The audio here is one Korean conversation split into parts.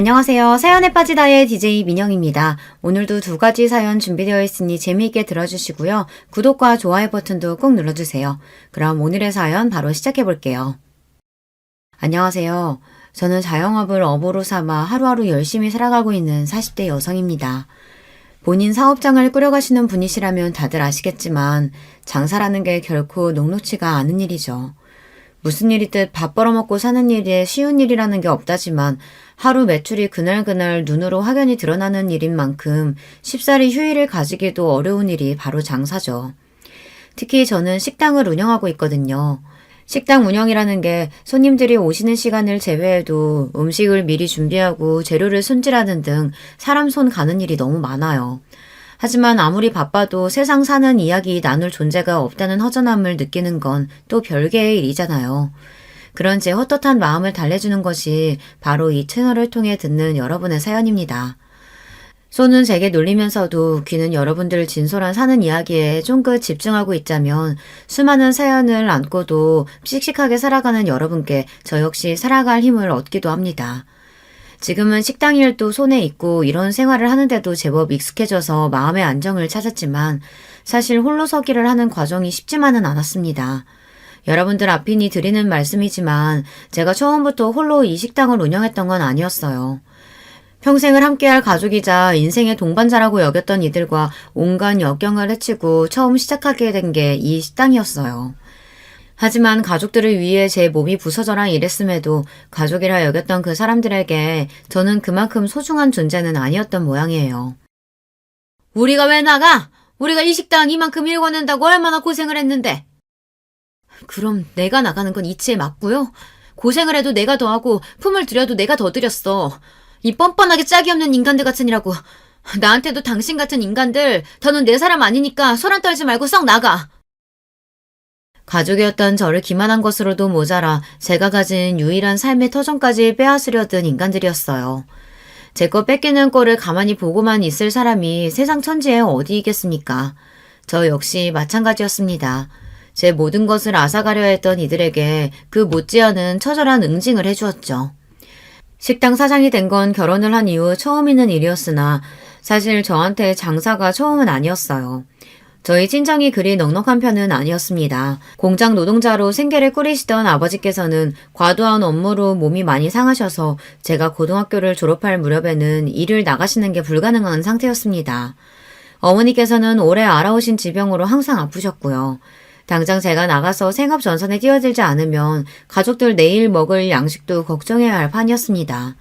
안녕하세요. 사연에 빠지다의 DJ 민영입니다. 오늘도 두 가지 사연 준비되어 있으니 재미있게 들어주시고요. 구독과 좋아요 버튼도 꼭 눌러주세요. 그럼 오늘의 사연 바로 시작해 볼게요. 안녕하세요. 저는 자영업을 업으로 삼아 하루하루 열심히 살아가고 있는 40대 여성입니다. 본인 사업장을 꾸려가시는 분이시라면 다들 아시겠지만 장사라는 게 결코 녹록지가 않은 일이죠. 무슨 일이든 밥 벌어먹고 사는 일에 쉬운 일이라는 게 없다지만 하루 매출이 그날그날 눈으로 확연히 드러나는 일인 만큼 쉽사리 휴일을 가지기도 어려운 일이 바로 장사죠. 특히 저는 식당을 운영하고 있거든요. 식당 운영이라는 게 손님들이 오시는 시간을 제외해도 음식을 미리 준비하고 재료를 손질하는 등 사람 손 가는 일이 너무 많아요. 하지만 아무리 바빠도 세상 사는 이야기 나눌 존재가 없다는 허전함을 느끼는 건 또 별개의 일이잖아요. 그런 제 헛헛한 마음을 달래주는 것이 바로 이 채널을 통해 듣는 여러분의 사연입니다. 손은 제게 놀리면서도 귀는 여러분들 진솔한 사는 이야기에 쫑긋 집중하고 있자면 수많은 사연을 안고도 씩씩하게 살아가는 여러분께 저 역시 살아갈 힘을 얻기도 합니다. 지금은 식당 일도 손에 있고 이런 생활을 하는데도 제법 익숙해져서 마음의 안정을 찾았지만 사실 홀로 서기를 하는 과정이 쉽지만은 않았습니다. 여러분들 앞이니 드리는 말씀이지만 제가 처음부터 홀로 이 식당을 운영했던 건 아니었어요. 평생을 함께할 가족이자 인생의 동반자라고 여겼던 이들과 온갖 역경을 헤치고 처음 시작하게 된 게 이 식당이었어요. 하지만 가족들을 위해 제 몸이 부서져라 이랬음에도 가족이라 여겼던 그 사람들에게 저는 그만큼 소중한 존재는 아니었던 모양이에요. 우리가 왜 나가? 우리가 이 식당 이만큼 일궈낸다고 얼마나 고생을 했는데. 그럼 내가 나가는 건 이치에 맞고요. 고생을 해도 내가 더 하고 품을 들여도 내가 더 들였어. 이 뻔뻔하게 짝이 없는 인간들 같으니라고. 나한테도 당신 같은 인간들 더는 내 사람 아니니까 소란 떨지 말고 썩 나가. 가족이었던 저를 기만한 것으로도 모자라 제가 가진 유일한 삶의 터전까지 빼앗으려던 인간들이었어요. 제 거 뺏기는 꼴을 가만히 보고만 있을 사람이 세상 천지에 어디 있겠습니까? 저 역시 마찬가지였습니다. 제 모든 것을 앗아가려 했던 이들에게 그 못지않은 처절한 응징을 해주었죠. 식당 사장이 된 건 결혼을 한 이후 처음 있는 일이었으나 사실 저한테 장사가 처음은 아니었어요. 저희 친정이 그리 넉넉한 편은 아니었습니다. 공장 노동자로 생계를 꾸리시던 아버지께서는 과도한 업무로 몸이 많이 상하셔서 제가 고등학교를 졸업할 무렵에는 일을 나가시는 게 불가능한 상태였습니다. 어머니께서는 오래 앓아오신 지병으로 항상 아프셨고요. 당장 제가 나가서 생업 전선에 뛰어들지 않으면 가족들 내일 먹을 양식도 걱정해야 할 판이었습니다.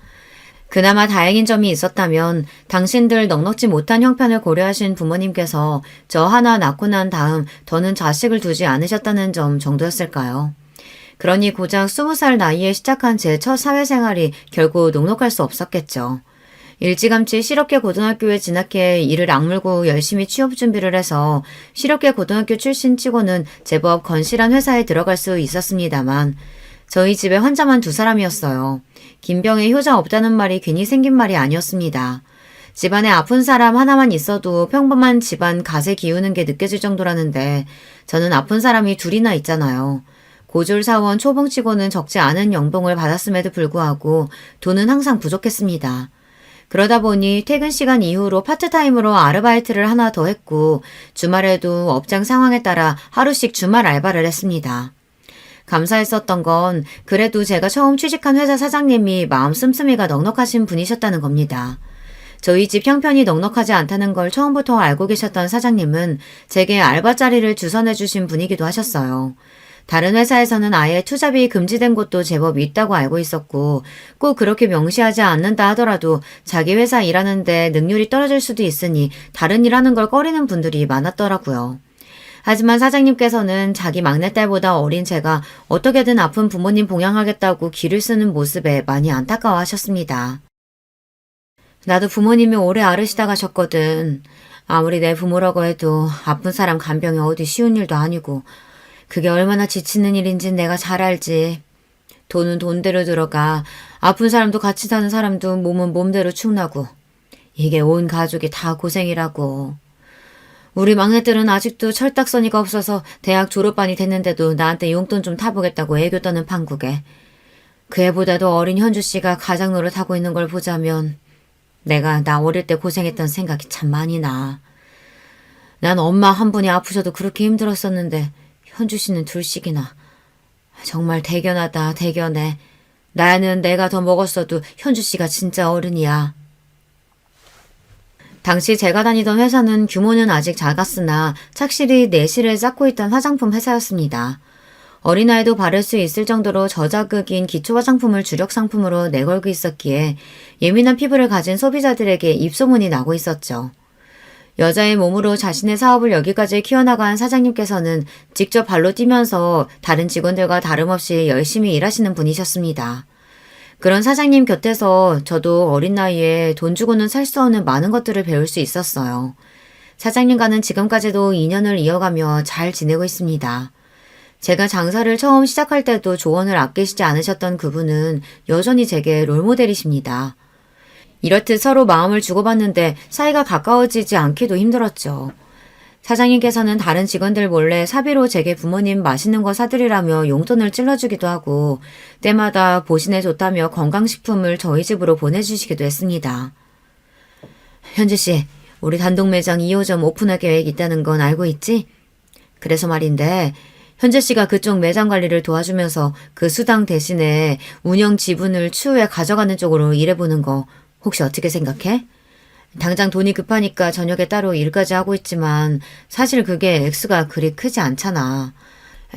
그나마 다행인 점이 있었다면 당신들 넉넉지 못한 형편을 고려하신 부모님께서 저 하나 낳고 난 다음 더는 자식을 두지 않으셨다는 점 정도였을까요? 그러니 고작 20살 나이에 시작한 제 첫 사회생활이 결국 녹록할 수 없었겠죠. 일찌감치 실업계 고등학교에 진학해 이를 악물고 열심히 취업 준비를 해서 실업계 고등학교 출신 치고는 제법 건실한 회사에 들어갈 수 있었습니다만 저희 집에 환자만 2사람이었어요. 김병에 효자 없다는 말이 괜히 생긴 말이 아니었습니다. 집안에 아픈 사람 하나만 있어도 평범한 집안 갓에 기우는 게 느껴질 정도라는데 저는 아픈 사람이 2이나 있잖아요. 고졸사원 초봉치고는 적지 않은 연봉을 받았음에도 불구하고 돈은 항상 부족했습니다. 그러다 보니 퇴근 시간 이후로 파트타임으로 아르바이트를 하나 더 했고 주말에도 업장 상황에 따라 하루씩 주말 알바를 했습니다. 감사했었던 건 그래도 제가 처음 취직한 회사 사장님이 마음 씀씀이가 넉넉하신 분이셨다는 겁니다. 저희 집 형편이 넉넉하지 않다는 걸 처음부터 알고 계셨던 사장님은 제게 알바 자리를 주선해 주신 분이기도 하셨어요. 다른 회사에서는 아예 투잡이 금지된 곳도 제법 있다고 알고 있었고 꼭 그렇게 명시하지 않는다 하더라도 자기 회사 일하는데 능률이 떨어질 수도 있으니 다른 일 하는 걸 꺼리는 분들이 많았더라고요. 하지만 사장님께서는 자기 막내딸보다 어린 제가 어떻게든 아픈 부모님 봉양하겠다고 기를 쓰는 모습에 많이 안타까워하셨습니다. 나도 부모님이 오래 앓으시다 가셨거든. 아무리 내 부모라고 해도 아픈 사람 간병이 어디 쉬운 일도 아니고 그게 얼마나 지치는 일인진 내가 잘 알지. 돈은 돈대로 들어가 아픈 사람도 같이 사는 사람도 몸은 몸대로 축나고 이게 온 가족이 다 고생이라고. 우리 막내들은 아직도 철딱서니가 없어서 대학 졸업반이 됐는데도 나한테 용돈 좀 타보겠다고 애교 떠는 판국에 그 애보다도 어린 현주 씨가 가장 노릇하고 있는 걸 보자면 내가 나 어릴 때 고생했던 생각이 참 많이 나. 난 엄마 한 분이 아프셔도 그렇게 힘들었었는데 현주 씨는 둘씩이나. 정말 대견하다, 대견해. 나는 내가 더 먹었어도 현주 씨가 진짜 어른이야. 당시 제가 다니던 회사는 규모는 아직 작았으나 착실히 내실을 쌓고 있던 화장품 회사였습니다. 어린아이도 바를 수 있을 정도로 저자극인 기초 화장품을 주력 상품으로 내걸고 있었기에 예민한 피부를 가진 소비자들에게 입소문이 나고 있었죠. 여자의 몸으로 자신의 사업을 여기까지 키워나간 사장님께서는 직접 발로 뛰면서 다른 직원들과 다름없이 열심히 일하시는 분이셨습니다. 그런 사장님 곁에서 저도 어린 나이에 돈 주고는 살 수 없는 많은 것들을 배울 수 있었어요. 사장님과는 지금까지도 인연을 이어가며 잘 지내고 있습니다. 제가 장사를 처음 시작할 때도 조언을 아끼시지 않으셨던 그분은 여전히 제게 롤모델이십니다. 이렇듯 서로 마음을 주고받는데 사이가 가까워지지 않기도 힘들었죠. 사장님께서는 다른 직원들 몰래 사비로 제게 부모님 맛있는 거 사드리라며 용돈을 찔러주기도 하고 때마다 보신에 좋다며 건강식품을 저희 집으로 보내주시기도 했습니다. 현주 씨, 우리 단독 매장 2호점 오픈할 계획 있다는 건 알고 있지? 그래서 말인데 현재 씨가 그쪽 매장 관리를 도와주면서 그 수당 대신에 운영 지분을 추후에 가져가는 쪽으로 일해보는 거 혹시 어떻게 생각해? 당장 돈이 급하니까 저녁에 따로 일까지 하고 있지만 사실 그게 액수가 그리 크지 않잖아.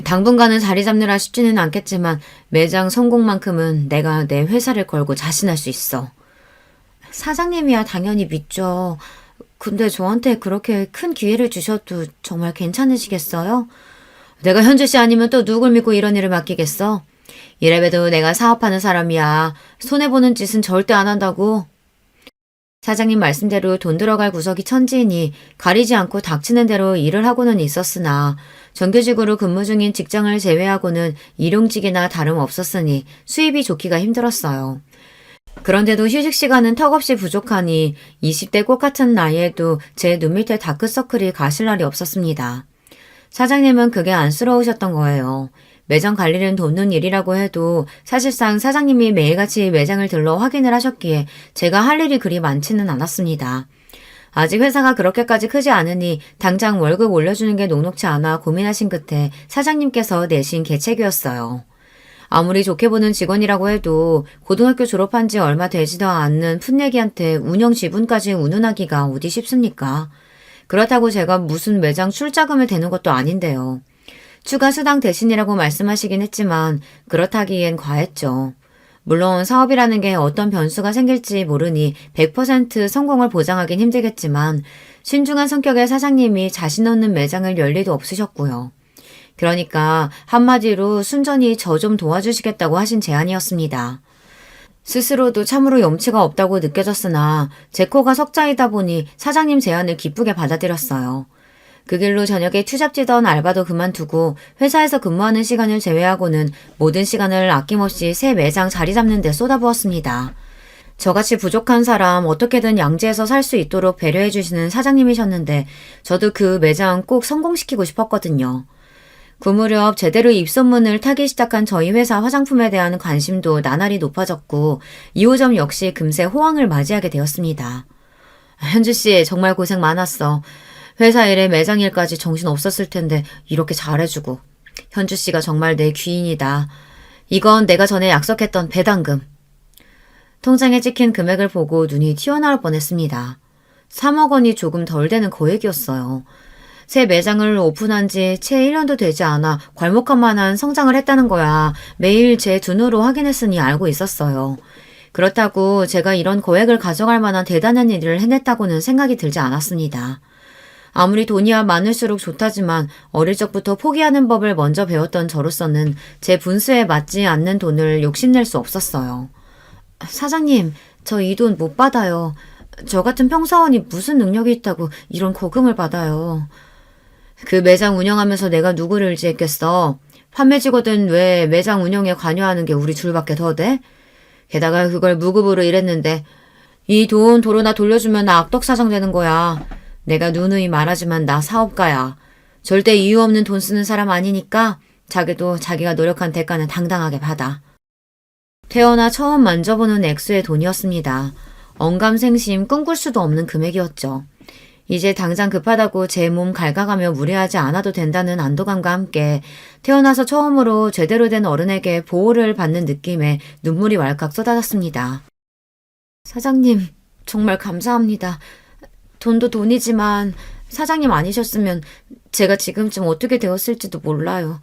당분간은 자리 잡느라 쉽지는 않겠지만 매장 성공만큼은 내가 내 회사를 걸고 자신할 수 있어. 사장님이야 당연히 믿죠. 근데 저한테 그렇게 큰 기회를 주셔도 정말 괜찮으시겠어요? 내가 현주 씨 아니면 또 누굴 믿고 이런 일을 맡기겠어? 이래봬도 내가 사업하는 사람이야. 손해보는 짓은 절대 안 한다고. 사장님 말씀대로 돈 들어갈 구석이 천지이니 가리지 않고 닥치는 대로 일을 하고는 있었으나 정규직으로 근무 중인 직장을 제외하고는 일용직이나 다름없었으니 수입이 좋기가 힘들었어요. 그런데도 휴식 시간은 턱없이 부족하니 20대 꽃 같은 나이에도 제 눈 밑에 다크서클이 가실 날이 없었습니다. 사장님은 그게 안쓰러우셨던 거예요. 매장 관리는 돕는 일이라고 해도 사실상 사장님이 매일같이 매장을 들러 확인을 하셨기에 제가 할 일이 그리 많지는 않았습니다. 아직 회사가 그렇게까지 크지 않으니 당장 월급 올려주는 게 녹록치 않아 고민하신 끝에 사장님께서 내신 계책이었어요. 아무리 좋게 보는 직원이라고 해도 고등학교 졸업한 지 얼마 되지도 않는 풋내기한테 운영 지분까지 운운하기가 어디 쉽습니까? 그렇다고 제가 무슨 매장 출자금을 대는 것도 아닌데요. 추가 수당 대신이라고 말씀하시긴 했지만 그렇다기엔 과했죠. 물론 사업이라는 게 어떤 변수가 생길지 모르니 100% 성공을 보장하긴 힘들겠지만 신중한 성격의 사장님이 자신 없는 매장을 열 리도 없으셨고요. 그러니까 한마디로 순전히 저 좀 도와주시겠다고 하신 제안이었습니다. 스스로도 참으로 염치가 없다고 느껴졌으나 제 코가 석자이다 보니 사장님 제안을 기쁘게 받아들였어요. 그 길로 저녁에 투잡지던 알바도 그만두고 회사에서 근무하는 시간을 제외하고는 모든 시간을 아낌없이 새 매장 자리 잡는 데 쏟아부었습니다. 저같이 부족한 사람 어떻게든 양지해서 살 수 있도록 배려해 주시는 사장님이셨는데 저도 그 매장 꼭 성공시키고 싶었거든요. 그 무렵 제대로 입소문을 타기 시작한 저희 회사 화장품에 대한 관심도 나날이 높아졌고 2호점 역시 금세 호황을 맞이하게 되었습니다. 현주 씨 정말 고생 많았어. 회사 일에 매장 일까지 정신 없었을 텐데 이렇게 잘해주고. 현주 씨가 정말 내 귀인이다. 이건 내가 전에 약속했던 배당금. 통장에 찍힌 금액을 보고 눈이 튀어나올 뻔했습니다. 3억 원이 조금 덜 되는 거액이었어요. 새 매장을 오픈한 지 채 1년도 되지 않아 괄목할 만한 성장을 했다는 거야. 매일 제 두 눈으로 확인했으니 알고 있었어요. 그렇다고 제가 이런 거액을 가져갈 만한 대단한 일을 해냈다고는 생각이 들지 않았습니다. 아무리 돈이야 많을수록 좋다지만 어릴 적부터 포기하는 법을 먼저 배웠던 저로서는 제 분수에 맞지 않는 돈을 욕심낼 수 없었어요. 사장님, 저 이 돈 못 받아요. 저 같은 평사원이 무슨 능력이 있다고 이런 거금을 받아요. 그 매장 운영하면서 내가 누구를 의지했겠어. 판매직거든 왜 매장 운영에 관여하는 게 우리 둘밖에 더 돼? 게다가 그걸 무급으로 일했는데 이 돈 도로 나 돌려주면 나 악덕사장 되는 거야. 내가 누누이 말하지만 나 사업가야. 절대 이유 없는 돈 쓰는 사람 아니니까 자기도 자기가 노력한 대가는 당당하게 받아. 태어나 처음 만져보는 액수의 돈이었습니다. 언감생심 꿈꿀 수도 없는 금액이었죠. 이제 당장 급하다고 제 몸 갉아가며 무리하지 않아도 된다는 안도감과 함께 태어나서 처음으로 제대로 된 어른에게 보호를 받는 느낌에 눈물이 왈칵 쏟아졌습니다. 사장님, 정말 감사합니다. 돈도 돈이지만 사장님 아니셨으면 제가 지금쯤 어떻게 되었을지도 몰라요.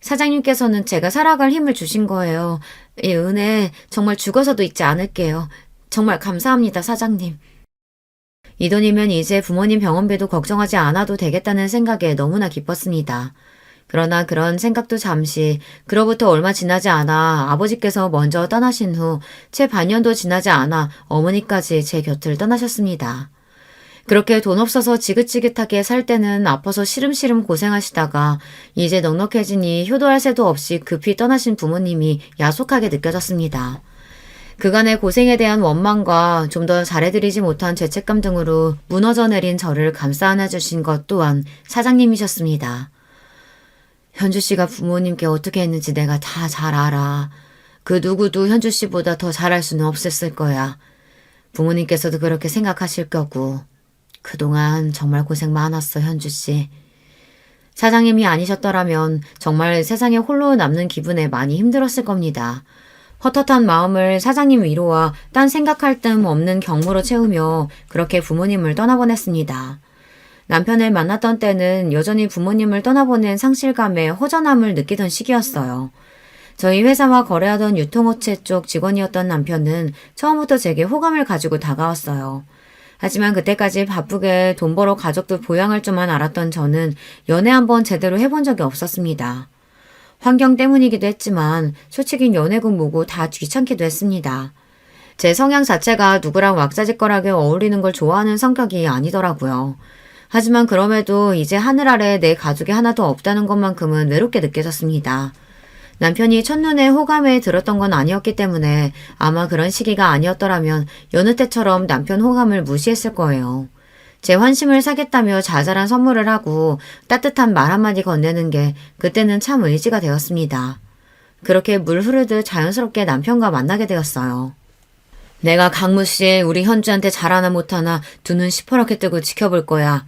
사장님께서는 제가 살아갈 힘을 주신 거예요. 이 은혜 정말 죽어서도 잊지 않을게요. 정말 감사합니다, 사장님. 이 돈이면 이제 부모님 병원비도 걱정하지 않아도 되겠다는 생각에 너무나 기뻤습니다. 그러나 그런 생각도 잠시, 그로부터 얼마 지나지 않아 아버지께서 먼저 떠나신 후 채 반년도 지나지 않아 어머니까지 제 곁을 떠나셨습니다. 그렇게 돈 없어서 지긋지긋하게 살 때는 아파서 시름시름 고생하시다가 이제 넉넉해지니 효도할 새도 없이 급히 떠나신 부모님이 야속하게 느껴졌습니다. 그간의 고생에 대한 원망과 좀 더 잘해드리지 못한 죄책감 등으로 무너져 내린 저를 감싸 안아주신 것 또한 사장님이셨습니다. 현주 씨가 부모님께 어떻게 했는지 내가 다 잘 알아. 그 누구도 현주 씨보다 더 잘할 수는 없었을 거야. 부모님께서도 그렇게 생각하실 거고. 그동안 정말 고생 많았어, 현주 씨. 사장님이 아니셨더라면 정말 세상에 홀로 남는 기분에 많이 힘들었을 겁니다. 헛헛한 마음을 사장님 위로와 딴 생각할 틈 없는 경무로 채우며 그렇게 부모님을 떠나보냈습니다. 남편을 만났던 때는 여전히 부모님을 떠나보낸 상실감에 허전함을 느끼던 시기였어요. 저희 회사와 거래하던 유통업체 쪽 직원이었던 남편은 처음부터 제게 호감을 가지고 다가왔어요. 하지만 그때까지 바쁘게 돈 벌어 가족들 보양할 줄만 알았던 저는 연애 한번 제대로 해본 적이 없었습니다. 환경 때문이기도 했지만 솔직히 연애고 뭐고 다 귀찮기도 했습니다. 제 성향 자체가 누구랑 왁자지껄하게 어울리는 걸 좋아하는 성격이 아니더라고요. 하지만 그럼에도 이제 하늘 아래 내 가족이 하나도 없다는 것만큼은 외롭게 느껴졌습니다. 남편이 첫눈에 호감에 들었던 건 아니었기 때문에 아마 그런 시기가 아니었더라면 여느 때처럼 남편 호감을 무시했을 거예요. 제 환심을 사겠다며 자잘한 선물을 하고 따뜻한 말 한마디 건네는 게 그때는 참 의지가 되었습니다. 그렇게 물 흐르듯 자연스럽게 남편과 만나게 되었어요. 내가 강무씨 우리 현주한테 잘하나 못하나 두 눈 시퍼렇게 뜨고 지켜볼 거야.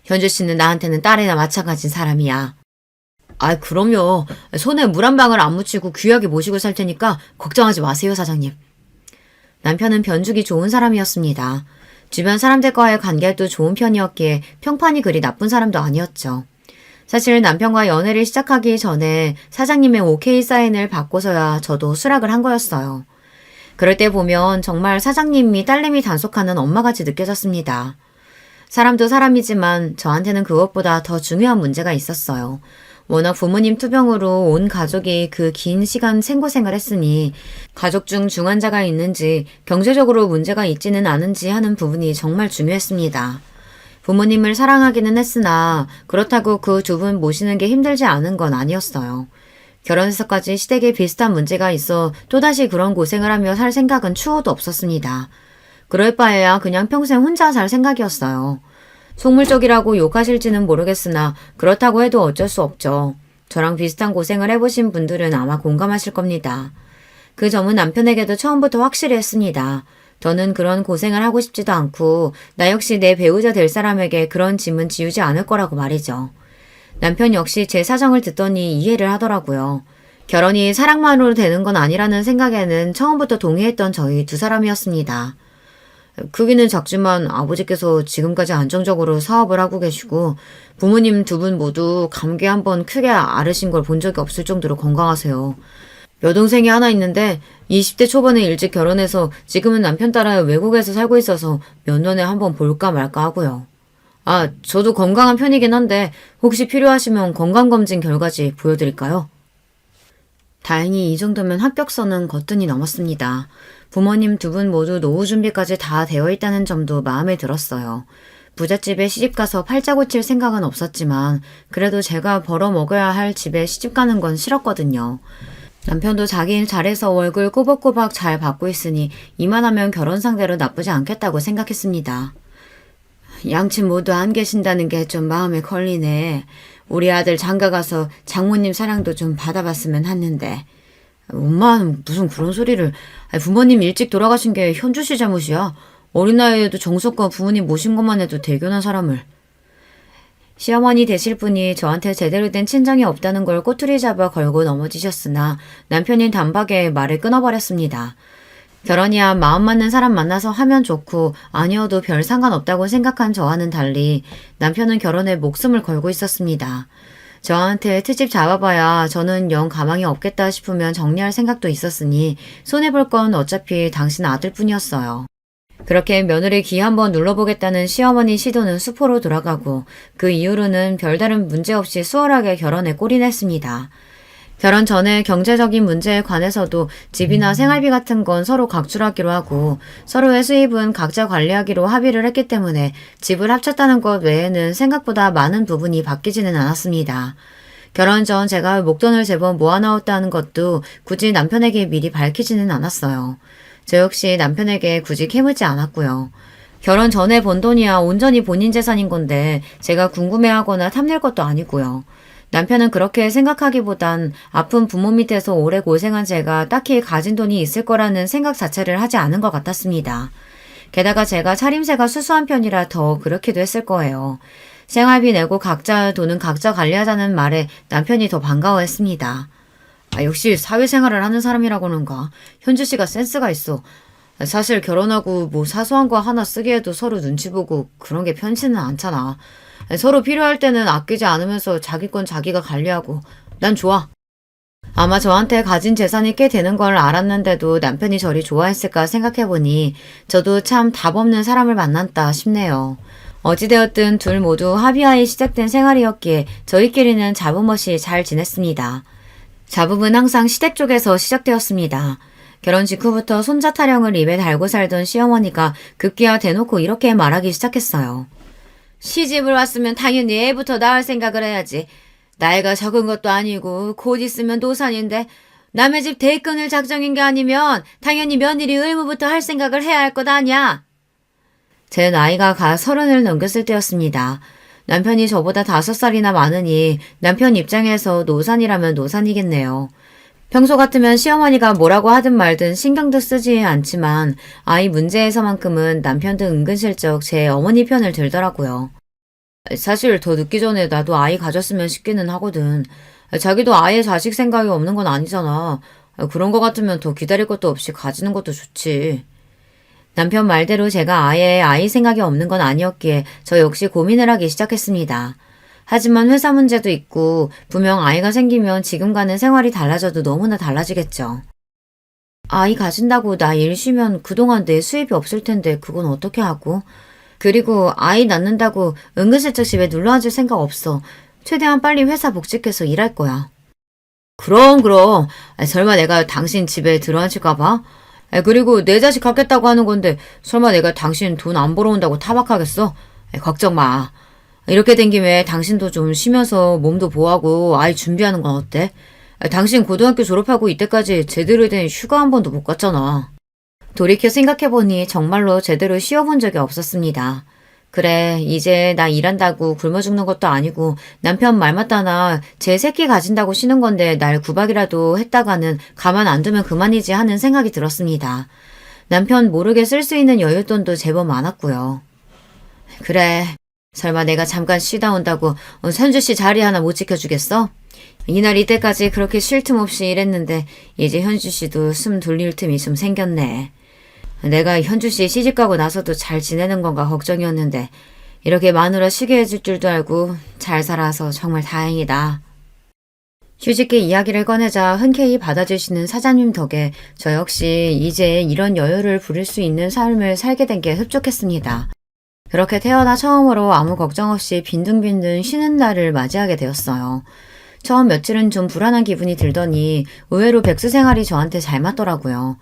현주 씨는 나한테는 딸이나 마찬가지인 사람이야. 아이 그럼요. 손에 물 한 방울 안 묻히고 귀하게 모시고 살 테니까 걱정하지 마세요, 사장님. 남편은 변죽이 좋은 사람이었습니다. 주변 사람들과의 관계도 좋은 편이었기에 평판이 그리 나쁜 사람도 아니었죠. 사실 남편과 연애를 시작하기 전에 사장님의 오케이 사인을 받고서야 저도 수락을 한 거였어요. 그럴 때 보면 정말 사장님이 딸내미 단속하는 엄마같이 느껴졌습니다. 사람도 사람이지만 저한테는 그것보다 더 중요한 문제가 있었어요. 워낙 부모님 투병으로 온 가족이 그 긴 시간 생고생을 했으니 가족 중 중환자가 있는지 경제적으로 문제가 있지는 않은지 하는 부분이 정말 중요했습니다. 부모님을 사랑하기는 했으나 그렇다고 그 두 분 모시는 게 힘들지 않은 건 아니었어요. 결혼해서까지 시댁에 비슷한 문제가 있어 또다시 그런 고생을 하며 살 생각은 추호도 없었습니다. 그럴 바에야 그냥 평생 혼자 살 생각이었어요. 속물적이라고 욕하실지는 모르겠으나 그렇다고 해도 어쩔 수 없죠. 저랑 비슷한 고생을 해보신 분들은 아마 공감하실 겁니다. 그 점은 남편에게도 처음부터 확실히 했습니다. 더는 그런 고생을 하고 싶지도 않고 나 역시 내 배우자 될 사람에게 그런 짐은 지우지 않을 거라고 말이죠. 남편 역시 제 사정을 듣더니 이해를 하더라고요. 결혼이 사랑만으로 되는 건 아니라는 생각에는 처음부터 동의했던 저희 두 사람이었습니다. 크기는 작지만 아버지께서 지금까지 안정적으로 사업을 하고 계시고 부모님 두 분 모두 감기 한번 크게 앓으신 걸 본 적이 없을 정도로 건강하세요. 여동생이 하나 있는데 20대 초반에 일찍 결혼해서 지금은 남편 따라 외국에서 살고 있어서 몇 년에 한번 볼까 말까 하고요. 저도 건강한 편이긴 한데 혹시 필요하시면 건강검진 결과지 보여드릴까요? 다행히 이 정도면 합격선은 거뜬히 넘었습니다. 부모님 두 분 모두 노후 준비까지 다 되어 있다는 점도 마음에 들었어요. 부잣집에 시집가서 팔자 고칠 생각은 없었지만 그래도 제가 벌어 먹어야 할 집에 시집가는 건 싫었거든요. 남편도 자기 일 잘해서 월급 꼬박꼬박 잘 받고 있으니 이만하면 결혼 상대로 나쁘지 않겠다고 생각했습니다. 양친 모두 안 계신다는 게 좀 마음에 걸리네. 우리 아들 장가 가서 장모님 사랑도 좀 받아봤으면 했는데 엄마는 무슨 그런 소리를. 부모님 일찍 돌아가신 게 현주 씨 잘못이야. 어린 나이에도 정석과 부모님 모신 것만 해도 대견한 사람을. 시어머니 되실 분이 저한테 제대로 된 친정이 없다는 걸 꼬투리 잡아 걸고 넘어지셨으나 남편인 단박에 말을 끊어버렸습니다. 결혼이야 마음 맞는 사람 만나서 하면 좋고 아니어도 별 상관없다고 생각한 저와는 달리 남편은 결혼에 목숨을 걸고 있었습니다. 저한테 트집 잡아봐야 저는 영 가망이 없겠다 싶으면 정리할 생각도 있었으니 손해볼 건 어차피 당신 아들뿐이었어요. 그렇게 며느리 귀 한번 눌러보겠다는 시어머니 시도는 수포로 돌아가고 그 이후로는 별다른 문제 없이 수월하게 결혼에 골인했습니다. 결혼 전에 경제적인 문제에 관해서도 집이나 생활비 같은 건 서로 각출하기로 하고 서로의 수입은 각자 관리하기로 합의를 했기 때문에 집을 합쳤다는 것 외에는 생각보다 많은 부분이 바뀌지는 않았습니다. 결혼 전 제가 목돈을 제법 모아놓았다는 것도 굳이 남편에게 미리 밝히지는 않았어요. 저 역시 남편에게 굳이 캐묻지 않았고요. 결혼 전에 번 돈이야 온전히 본인 재산인 건데 제가 궁금해하거나 탐낼 것도 아니고요. 남편은 그렇게 생각하기보단 아픈 부모 밑에서 오래 고생한 제가 딱히 가진 돈이 있을 거라는 생각 자체를 하지 않은 것 같았습니다. 게다가 제가 차림새가 수수한 편이라 더 그렇기도 했을 거예요. 생활비 내고 각자 돈은 각자 관리하자는 말에 남편이 더 반가워했습니다. 역시 사회생활을 하는 사람이라고는가. 현주 씨가 센스가 있어. 사실 결혼하고 뭐 사소한 거 하나 쓰기에도 서로 눈치 보고 그런 게 편치는 않잖아. 서로 필요할 때는 아끼지 않으면서 자기 건 자기가 관리하고 난 좋아. 아마 저한테 가진 재산이 꽤 되는 걸 알았는데도 남편이 저리 좋아했을까 생각해보니 저도 참 답 없는 사람을 만났다 싶네요. 어찌되었든 둘 모두 합의하에 시작된 생활이었기에 저희끼리는 잡음 없이 잘 지냈습니다. 잡음은 항상 시댁 쪽에서 시작되었습니다. 결혼 직후부터 손자 타령을 입에 달고 살던 시어머니가 급기야 대놓고 이렇게 말하기 시작했어요. 시집을 왔으면 당연히 애부터 낳을 생각을 해야지. 나이가 적은 것도 아니고 곧 있으면 노산인데 남의 집 대 끊을 작정인 게 아니면 당연히 며느리 의무부터 할 생각을 해야 할 것 아냐. 제 나이가 가 30을 넘겼을 때였습니다. 남편이 저보다 5살이나 많으니 남편 입장에서 노산이라면 노산이겠네요. 평소 같으면 시어머니가 뭐라고 하든 말든 신경도 쓰지 않지만 아이 문제에서만큼은 남편도 은근슬쩍 제 어머니 편을 들더라고요. 사실 더 늦기 전에 나도 아이 가졌으면 싶기는 하거든. 자기도 아예 자식 생각이 없는 건 아니잖아. 그런 거 같으면 더 기다릴 것도 없이 가지는 것도 좋지. 남편 말대로 제가 아예 아이 생각이 없는 건 아니었기에 저 역시 고민을 하기 시작했습니다. 하지만 회사 문제도 있고 분명 아이가 생기면 지금과는 생활이 달라져도 너무나 달라지겠죠. 아이 가진다고 나 일 쉬면 그동안 내 수입이 없을 텐데 그건 어떻게 하고? 그리고 아이 낳는다고 은근슬쩍 집에 눌러앉을 생각 없어. 최대한 빨리 회사 복직해서 일할 거야. 그럼. 설마 내가 당신 집에 들어앉힐까 봐? 그리고 내 자식 갖겠다고 하는 건데 설마 내가 당신 돈 안 벌어온다고 타박하겠어? 걱정 마. 이렇게 된 김에 당신도 좀 쉬면서 몸도 보호하고 아이 준비하는 건 어때? 당신 고등학교 졸업하고 이때까지 제대로 된 휴가 한 번도 못 갔잖아. 돌이켜 생각해보니 정말로 제대로 쉬어본 적이 없었습니다. 그래, 이제 나 일한다고 굶어 죽는 것도 아니고 남편 말 맞다나 제 새끼 가진다고 쉬는 건데 날 구박이라도 했다가는 가만 안 두면 그만이지 하는 생각이 들었습니다. 남편 모르게 쓸 수 있는 여윳돈도 제법 많았고요. 그래, 설마 내가 잠깐 쉬다 온다고 선주 씨 자리 하나 못 지켜주겠어? 이날 이때까지 그렇게 쉴 틈 없이 일했는데 이제 현주 씨도 숨 돌릴 틈이 좀 생겼네. 내가 현주 씨 시집가고 나서도 잘 지내는 건가 걱정이었는데 이렇게 마누라 쉬게 해줄 줄도 알고 잘 살아서 정말 다행이다. 휴직기 이야기를 꺼내자 흔쾌히 받아주시는 사장님 덕에 저 역시 이제 이런 여유를 부릴 수 있는 삶을 살게 된 게 흡족했습니다. 그렇게 태어나 처음으로 아무 걱정 없이 빈둥빈둥 쉬는 날을 맞이하게 되었어요. 처음 며칠은 좀 불안한 기분이 들더니 의외로 백수 생활이 저한테 잘 맞더라고요.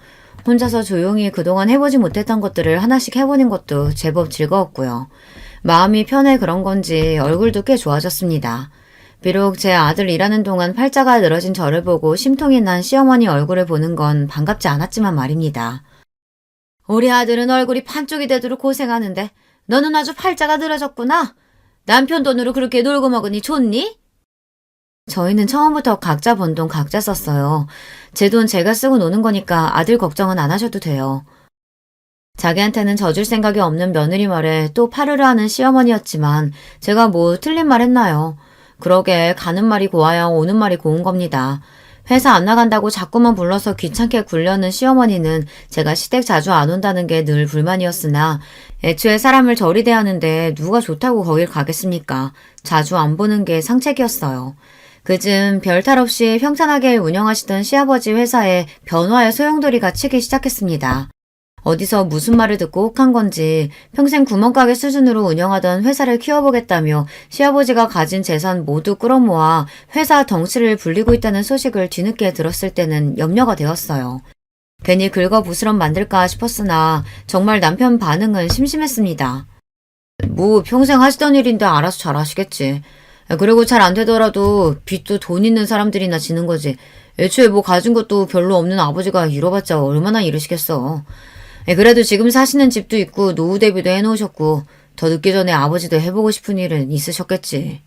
혼자서 조용히 그동안 해보지 못했던 것들을 하나씩 해보는 것도 제법 즐거웠고요. 마음이 편해 그런 건지 얼굴도 꽤 좋아졌습니다. 비록 제 아들 일하는 동안 팔자가 늘어진 저를 보고 심통이 난 시어머니 얼굴을 보는 건 반갑지 않았지만 말입니다. 우리 아들은 얼굴이 반쪽이 되도록 고생하는데 너는 아주 팔자가 늘어졌구나. 남편 돈으로 그렇게 놀고 먹으니 좋니? 저희는 처음부터 각자 번 돈 각자 썼어요. 제 돈 제가 쓰고 노는 거니까 아들 걱정은 안 하셔도 돼요. 자기한테는 져줄 생각이 없는 며느리 말에 또 파르르 하는 시어머니였지만 제가 뭐 틀린 말 했나요? 그러게 가는 말이 고와야 오는 말이 고운 겁니다. 회사 안 나간다고 자꾸만 불러서 귀찮게 굴려는 시어머니는 제가 시댁 자주 안 온다는 게 늘 불만이었으나 애초에 사람을 저리 대하는데 누가 좋다고 거길 가겠습니까? 자주 안 보는 게 상책이었어요. 그즘 별탈 없이 평탄하게 운영하시던 시아버지 회사에 변화의 소용돌이가 치기 시작했습니다. 어디서 무슨 말을 듣고 혹한 건지 평생 구멍가게 수준으로 운영하던 회사를 키워보겠다며 시아버지가 가진 재산 모두 끌어모아 회사 덩치를 불리고 있다는 소식을 뒤늦게 들었을 때는 염려가 되었어요. 괜히 긁어부스럼 만들까 싶었으나 정말 남편 반응은 심심했습니다. 뭐 평생 하시던 일인데 알아서 잘 하시겠지. 그리고 잘 안 되더라도 빚도 돈 있는 사람들이나 지는 거지. 애초에 뭐 가진 것도 별로 없는 아버지가 이뤄봤자 얼마나 이르시겠어. 그래도 지금 사시는 집도 있고 노후 대비도 해놓으셨고 더 늦기 전에 아버지도 해보고 싶은 일은 있으셨겠지.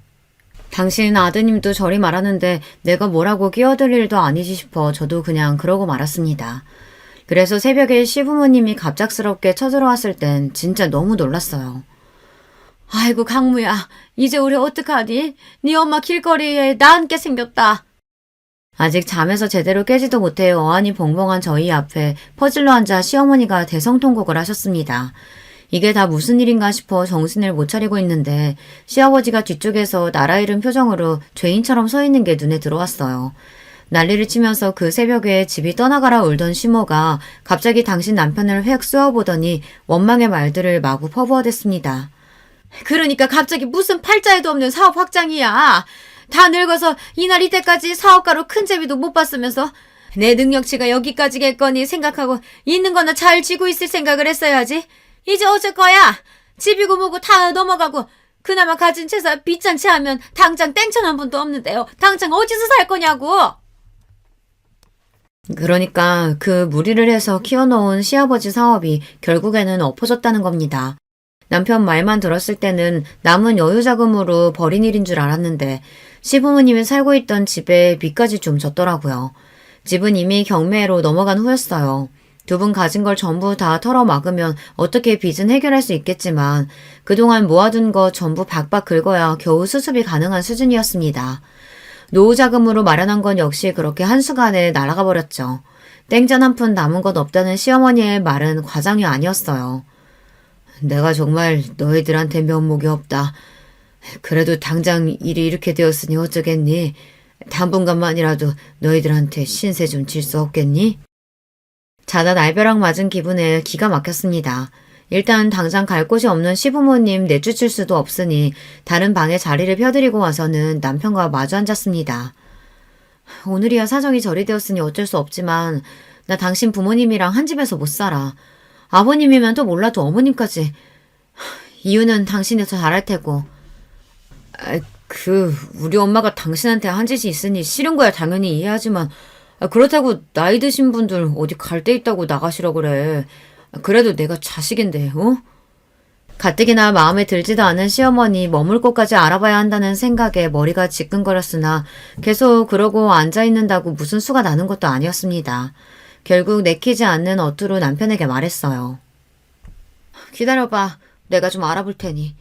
당신 아드님도 저리 말하는데 내가 뭐라고 끼어들 일도 아니지 싶어 저도 그냥 그러고 말았습니다. 그래서 새벽에 시부모님이 갑작스럽게 쳐들어왔을 땐 진짜 너무 놀랐어요. 아이고 강무야, 이제 우리 어떡하니? 네 엄마 길거리에 나 앉게 생겼다. 아직 잠에서 제대로 깨지도 못해 어안이 벙벙한 저희 앞에 퍼질러 앉아 시어머니가 대성통곡을 하셨습니다. 이게 다 무슨 일인가 싶어 정신을 못 차리고 있는데 시아버지가 뒤쪽에서 나라 잃은 표정으로 죄인처럼 서 있는 게 눈에 들어왔어요. 난리를 치면서 그 새벽에 집이 떠나가라 울던 시모가 갑자기 당신 남편을 획 쏘아보더니 원망의 말들을 마구 퍼부어댔습니다. 그러니까 갑자기 무슨 팔자에도 없는 사업 확장이야. 다 늙어서 이날 이때까지 사업가로 큰 재미도 못 봤으면서 내 능력치가 여기까지겠거니 생각하고 있는 거나 잘 쥐고 있을 생각을 했어야지. 이제 어쩔 거야. 집이고 뭐고 다 넘어가고 그나마 가진 재산 빚잔치 하면 당장 땡천 한 푼도 없는데요. 당장 어디서 살 거냐고. 그러니까 그 무리를 해서 키워놓은 시아버지 사업이 결국에는 엎어졌다는 겁니다. 남편 말만 들었을 때는 남은 여유자금으로 벌인 일인 줄 알았는데 시부모님이 살고 있던 집에 빚까지 좀 졌더라고요. 집은 이미 경매로 넘어간 후였어요. 두 분 가진 걸 전부 다 털어막으면 어떻게 빚은 해결할 수 있겠지만 그동안 모아둔 거 전부 박박 긁어야 겨우 수습이 가능한 수준이었습니다. 노후자금으로 마련한 건 역시 그렇게 한순간에 날아가 버렸죠. 땡전 한 푼 남은 것 없다는 시어머니의 말은 과장이 아니었어요. 내가 정말 너희들한테 면목이 없다. 그래도 당장 일이 이렇게 되었으니 어쩌겠니? 당분간만이라도 너희들한테 신세 좀 질 수 없겠니? 자다 날벼락 맞은 기분에 기가 막혔습니다. 일단 당장 갈 곳이 없는 시부모님 내쫓을 수도 없으니 다른 방에 자리를 펴드리고 와서는 남편과 마주 앉았습니다. 오늘이야 사정이 저리 되었으니 어쩔 수 없지만 나 당신 부모님이랑 한 집에서 못 살아. 아버님이면 또 몰라도 어머님까지. 이유는 당신이 더 잘할 테고. 우리 엄마가 당신한테 한 짓이 있으니 싫은 거야 당연히 이해하지만 그렇다고 나이 드신 분들 어디 갈 데 있다고 나가시라 그래. 그래도 내가 자식인데, 어? 가뜩이나 마음에 들지도 않은 시어머니 머물 곳까지 알아봐야 한다는 생각에 머리가 지끈거렸으나 계속 그러고 앉아있는다고 무슨 수가 나는 것도 아니었습니다. 결국 내키지 않는 어투로 남편에게 말했어요. 기다려봐. 내가 좀 알아볼 테니.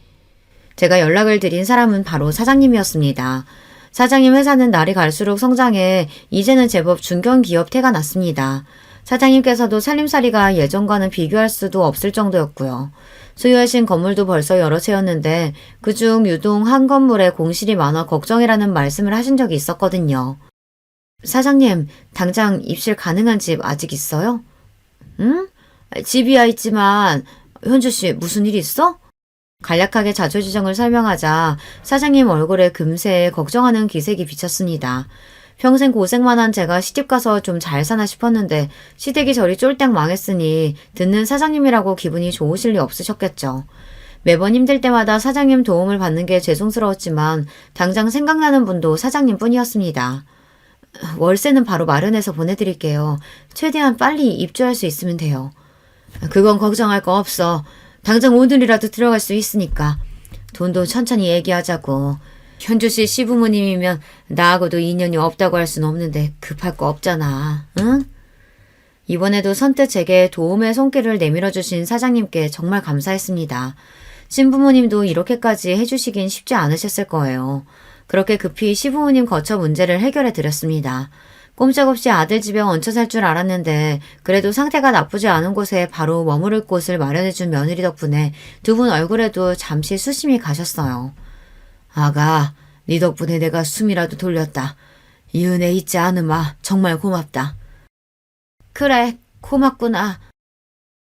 제가 연락을 드린 사람은 바로 사장님이었습니다. 사장님 회사는 날이 갈수록 성장해 이제는 제법 중견기업 태가 났습니다. 사장님께서도 살림살이가 예전과는 비교할 수도 없을 정도였고요. 소유하신 건물도 벌써 여러 채였는데 그중 유동 한 건물에 공실이 많아 걱정이라는 말씀을 하신 적이 있었거든요. 사장님, 당장 입실 가능한 집 아직 있어요? 응? 집이야 있지만 현주씨 무슨 일 있어? 간략하게 자초지정을 설명하자 사장님 얼굴에 금세 걱정하는 기색이 비쳤습니다. 평생 고생만 한 제가 시집가서 좀 잘 사나 싶었는데 시댁이 저리 쫄딱 망했으니 듣는 사장님이라고 기분이 좋으실 리 없으셨겠죠. 매번 힘들 때마다 사장님 도움을 받는 게 죄송스러웠지만 당장 생각나는 분도 사장님 뿐이었습니다. 월세는 바로 마련해서 보내드릴게요. 최대한 빨리 입주할 수 있으면 돼요. 그건 걱정할 거 없어. 당장 오늘이라도 들어갈 수 있으니까. 돈도 천천히 얘기하자고. 현주 씨 시부모님이면 나하고도 인연이 없다고 할 순 없는데 급할 거 없잖아. 응? 이번에도 선뜻 제게 도움의 손길을 내밀어 주신 사장님께 정말 감사했습니다. 신부모님도 이렇게까지 해주시긴 쉽지 않으셨을 거예요. 그렇게 급히 시부모님 거처 문제를 해결해 드렸습니다. 꼼짝없이 아들 집에 얹혀 살 줄 알았는데 그래도 상태가 나쁘지 않은 곳에 바로 머무를 곳을 마련해준 며느리 덕분에 두 분 얼굴에도 잠시 수심이 가셨어요. 아가, 네 덕분에 내가 숨이라도 돌렸다. 이 은혜 잊지 않으마. 정말 고맙다. 그래, 고맙구나.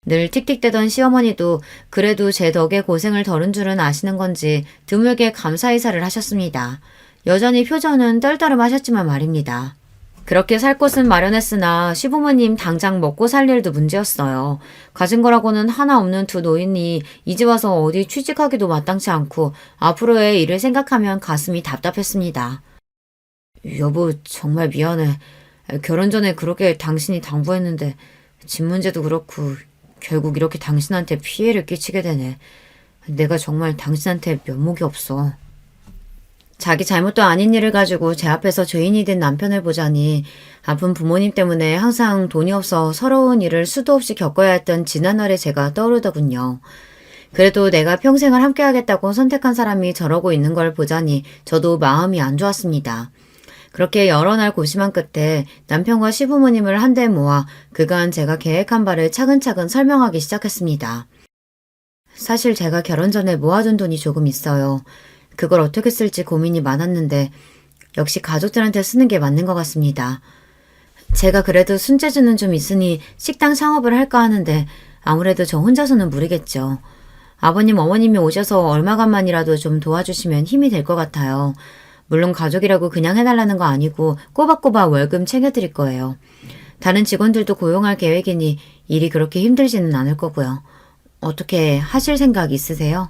늘 틱틱대던 시어머니도 그래도 제 덕에 고생을 덜은 줄은 아시는 건지 드물게 감사 인사를 하셨습니다. 여전히 표정은 떨떠름하셨지만 말입니다. 그렇게 살 곳은 마련했으나 시부모님 당장 먹고 살 일도 문제였어요. 가진 거라고는 하나 없는 두 노인이 이제 와서 어디 취직하기도 마땅치 않고 앞으로의 일을 생각하면 가슴이 답답했습니다. 여보, 정말 미안해. 결혼 전에 그렇게 당신이 당부했는데 집 문제도 그렇고 결국 이렇게 당신한테 피해를 끼치게 되네. 내가 정말 당신한테 면목이 없어. 자기 잘못도 아닌 일을 가지고 제 앞에서 죄인이 된 남편을 보자니 아픈 부모님 때문에 항상 돈이 없어 서러운 일을 수도 없이 겪어야 했던 지난날의 제가 떠오르더군요. 그래도 내가 평생을 함께하겠다고 선택한 사람이 저러고 있는 걸 보자니 저도 마음이 안 좋았습니다. 그렇게 여러 날 고심한 끝에 남편과 시부모님을 한데 모아 그간 제가 계획한 바를 차근차근 설명하기 시작했습니다. 사실 제가 결혼 전에 모아둔 돈이 조금 있어요. 그걸 어떻게 쓸지 고민이 많았는데 역시 가족들한테 쓰는 게 맞는 것 같습니다. 제가 그래도 손재주는 좀 있으니 식당 창업을 할까 하는데 아무래도 저 혼자서는 무리겠죠. 아버님, 어머님이 오셔서 얼마간만이라도 좀 도와주시면 힘이 될 것 같아요. 물론 가족이라고 그냥 해달라는 거 아니고 꼬박꼬박 월급 챙겨드릴 거예요. 다른 직원들도 고용할 계획이니 일이 그렇게 힘들지는 않을 거고요. 어떻게 하실 생각 있으세요?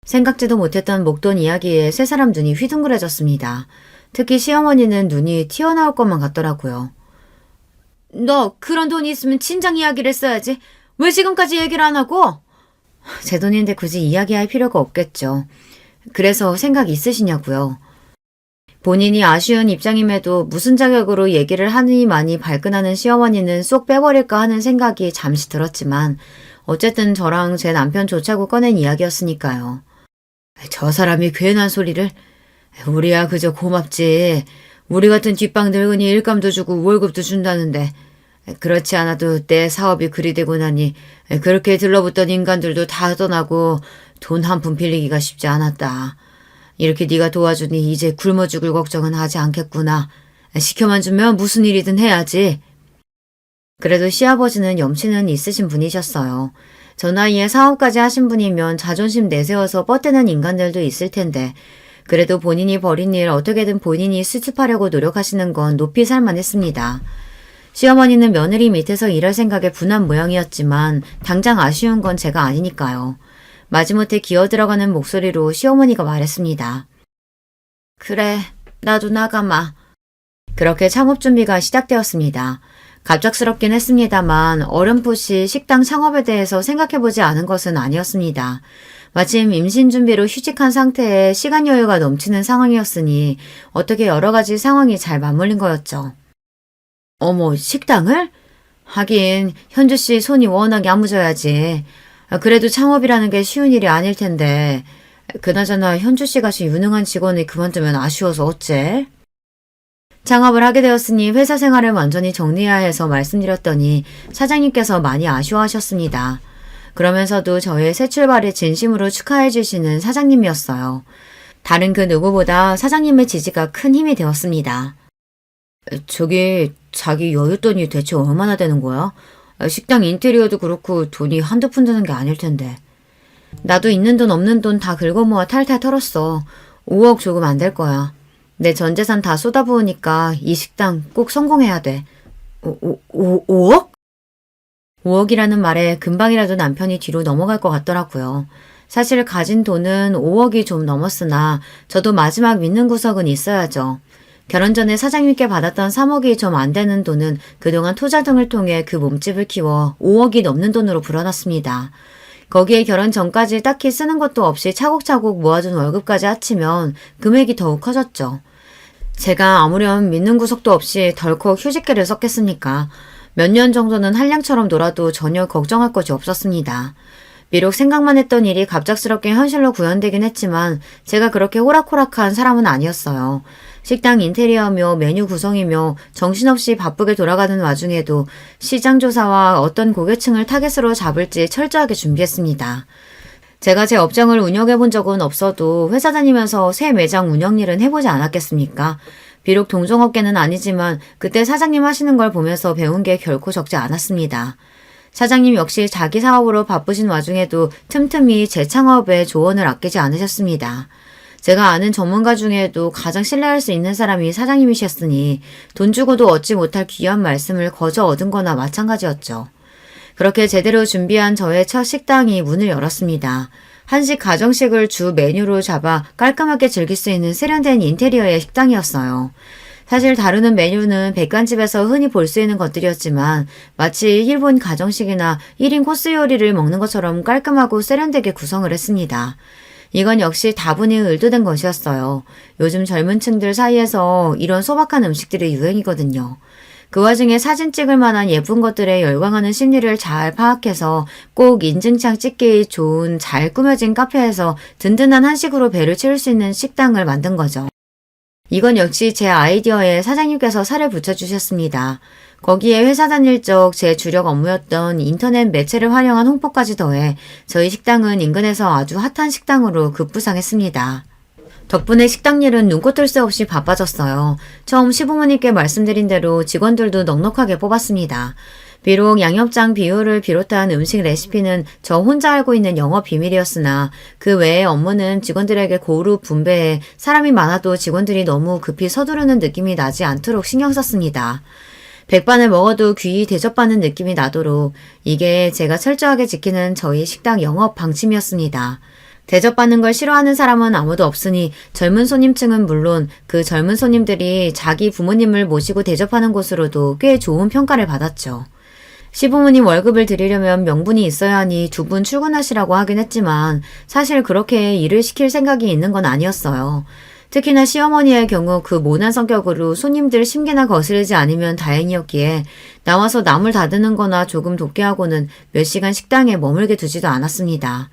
생각지도 못했던 목돈 이야기에 세 사람 눈이 휘둥그레졌습니다. 특히 시어머니는 눈이 튀어나올 것만 같더라고요. 너 그런 돈이 있으면 친정 이야기를 했어야지. 왜 지금까지 얘기를 안 하고? 제 돈인데 굳이 이야기할 필요가 없겠죠. 그래서 생각 있으시냐고요. 본인이 아쉬운 입장임에도 무슨 자격으로 얘기를 하느니만이 발끈하는 시어머니는 쏙 빼버릴까 하는 생각이 잠시 들었지만 어쨌든 저랑 제 남편 좋자고 꺼낸 이야기였으니까요. 저 사람이 괜한 소리를. 우리야 그저 고맙지. 우리 같은 뒷방 늙은이 일감도 주고 월급도 준다는데 그렇지 않아도 내 사업이 그리 되고 나니 그렇게 들러붙던 인간들도 다 떠나고 돈 한 푼 빌리기가 쉽지 않았다. 이렇게 네가 도와주니 이제 굶어 죽을 걱정은 하지 않겠구나. 시켜만 주면 무슨 일이든 해야지. 그래도 시아버지는 염치는 있으신 분이셨어요. 저 나이에 사업까지 하신 분이면 자존심 내세워서 뻗대는 인간들도 있을 텐데 그래도 본인이 벌인 일 어떻게든 본인이 수습하려고 노력하시는 건 높이 살만했습니다. 시어머니는 며느리 밑에서 일할 생각에 분한 모양이었지만 당장 아쉬운 건 제가 아니니까요. 마지못해 기어들어가는 목소리로 시어머니가 말했습니다. 그래, 나도 나가마. 그렇게 창업 준비가 시작되었습니다. 갑작스럽긴 했습니다만 어렴풋이 식당 창업에 대해서 생각해보지 않은 것은 아니었습니다. 마침 임신 준비로 휴직한 상태에 시간 여유가 넘치는 상황이었으니 어떻게 여러 가지 상황이 잘 맞물린 거였죠. 어머, 식당을? 하긴 현주 씨 손이 워낙 야무져야지. 그래도 창업이라는 게 쉬운 일이 아닐 텐데 그나저나 현주 씨 같이 유능한 직원이 그만두면 아쉬워서 어째? 창업을 하게 되었으니 회사 생활을 완전히 정리해야 해서 말씀드렸더니 사장님께서 많이 아쉬워하셨습니다. 그러면서도 저의 새 출발에 진심으로 축하해 주시는 사장님이었어요. 다른 그 누구보다 사장님의 지지가 큰 힘이 되었습니다. 저기 자기 여윳돈이 대체 얼마나 되는 거야? 식당 인테리어도 그렇고 돈이 한두 푼 드는 게 아닐 텐데. 나도 있는 돈 없는 돈 다 긁어모아 탈탈 털었어. 5억 조금 안 될 거야. 내 전 재산 다 쏟아부으니까 이 식당 꼭 성공해야 돼. 5억? 5억이라는 말에 금방이라도 남편이 뒤로 넘어갈 것 같더라고요. 사실 가진 돈은 5억이 좀 넘었으나 저도 마지막 믿는 구석은 있어야죠. 결혼 전에 사장님께 받았던 3억이 좀 안 되는 돈은 그동안 투자 등을 통해 그 몸집을 키워 5억이 넘는 돈으로 불어났습니다. 거기에 결혼 전까지 딱히 쓰는 것도 없이 차곡차곡 모아둔 월급까지 합치면 금액이 더욱 커졌죠. 제가 아무렴 믿는 구석도 없이 덜컥 휴직계를 썼겠습니까? 몇 년 정도는 한량처럼 놀아도 전혀 걱정할 것이 없었습니다. 비록 생각만 했던 일이 갑작스럽게 현실로 구현되긴 했지만 제가 그렇게 호락호락한 사람은 아니었어요. 식당 인테리어며 메뉴 구성이며 정신없이 바쁘게 돌아가는 와중에도 시장 조사와 어떤 고객층을 타겟으로 잡을지 철저하게 준비했습니다. 제가 제 업장을 운영해 본 적은 없어도 회사 다니면서 새 매장 운영 일은 해보지 않았겠습니까? 비록 동종업계는 아니지만 그때 사장님 하시는 걸 보면서 배운 게 결코 적지 않았습니다. 사장님 역시 자기 사업으로 바쁘신 와중에도 틈틈이 재창업에 조언을 아끼지 않으셨습니다. 제가 아는 전문가 중에도 가장 신뢰할 수 있는 사람이 사장님이셨으니 돈 주고도 얻지 못할 귀한 말씀을 거저 얻은 거나 마찬가지였죠. 그렇게 제대로 준비한 저의 첫 식당이 문을 열었습니다. 한식 가정식을 주 메뉴로 잡아 깔끔하게 즐길 수 있는 세련된 인테리어의 식당이었어요. 사실 다루는 메뉴는 백반집에서 흔히 볼 수 있는 것들이었지만 마치 일본 가정식이나 1인 코스 요리를 먹는 것처럼 깔끔하고 세련되게 구성을 했습니다. 이건 역시 다분히 의도된 것이었어요. 요즘 젊은 층들 사이에서 이런 소박한 음식들이 유행이거든요. 그 와중에 사진 찍을 만한 예쁜 것들에 열광하는 심리를 잘 파악해서 꼭 인증창 찍기 좋은 잘 꾸며진 카페에서 든든한 한식으로 배를 채울 수 있는 식당을 만든 거죠. 이건 역시 제 아이디어에 사장님께서 살을 붙여주셨습니다. 거기에 회사 다닐 적 제 주력 업무였던 인터넷 매체를 활용한 홍보까지 더해 저희 식당은 인근에서 아주 핫한 식당으로 급부상했습니다. 덕분에 식당 일은 눈코 뜰 새 없이 바빠졌어요. 처음 시부모님께 말씀드린 대로 직원들도 넉넉하게 뽑았습니다. 비록 양념장 비율을 비롯한 음식 레시피는 저 혼자 알고 있는 영업 비밀이었으나 그 외의 업무는 직원들에게 고루 분배해 사람이 많아도 직원들이 너무 급히 서두르는 느낌이 나지 않도록 신경 썼습니다. 백반을 먹어도 귀히 대접받는 느낌이 나도록 이게 제가 철저하게 지키는 저희 식당 영업 방침이었습니다. 대접받는 걸 싫어하는 사람은 아무도 없으니 젊은 손님층은 물론 그 젊은 손님들이 자기 부모님을 모시고 대접하는 곳으로도 꽤 좋은 평가를 받았죠. 시부모님 월급을 드리려면 명분이 있어야 하니 두 분 출근하시라고 하긴 했지만 사실 그렇게 일을 시킬 생각이 있는 건 아니었어요. 특히나 시어머니의 경우 그 모난 성격으로 손님들 심기나 거스르지 않으면 다행이었기에 나와서 남을 다드는 거나 조금 돕게 하고는 몇 시간 식당에 머물게 두지도 않았습니다.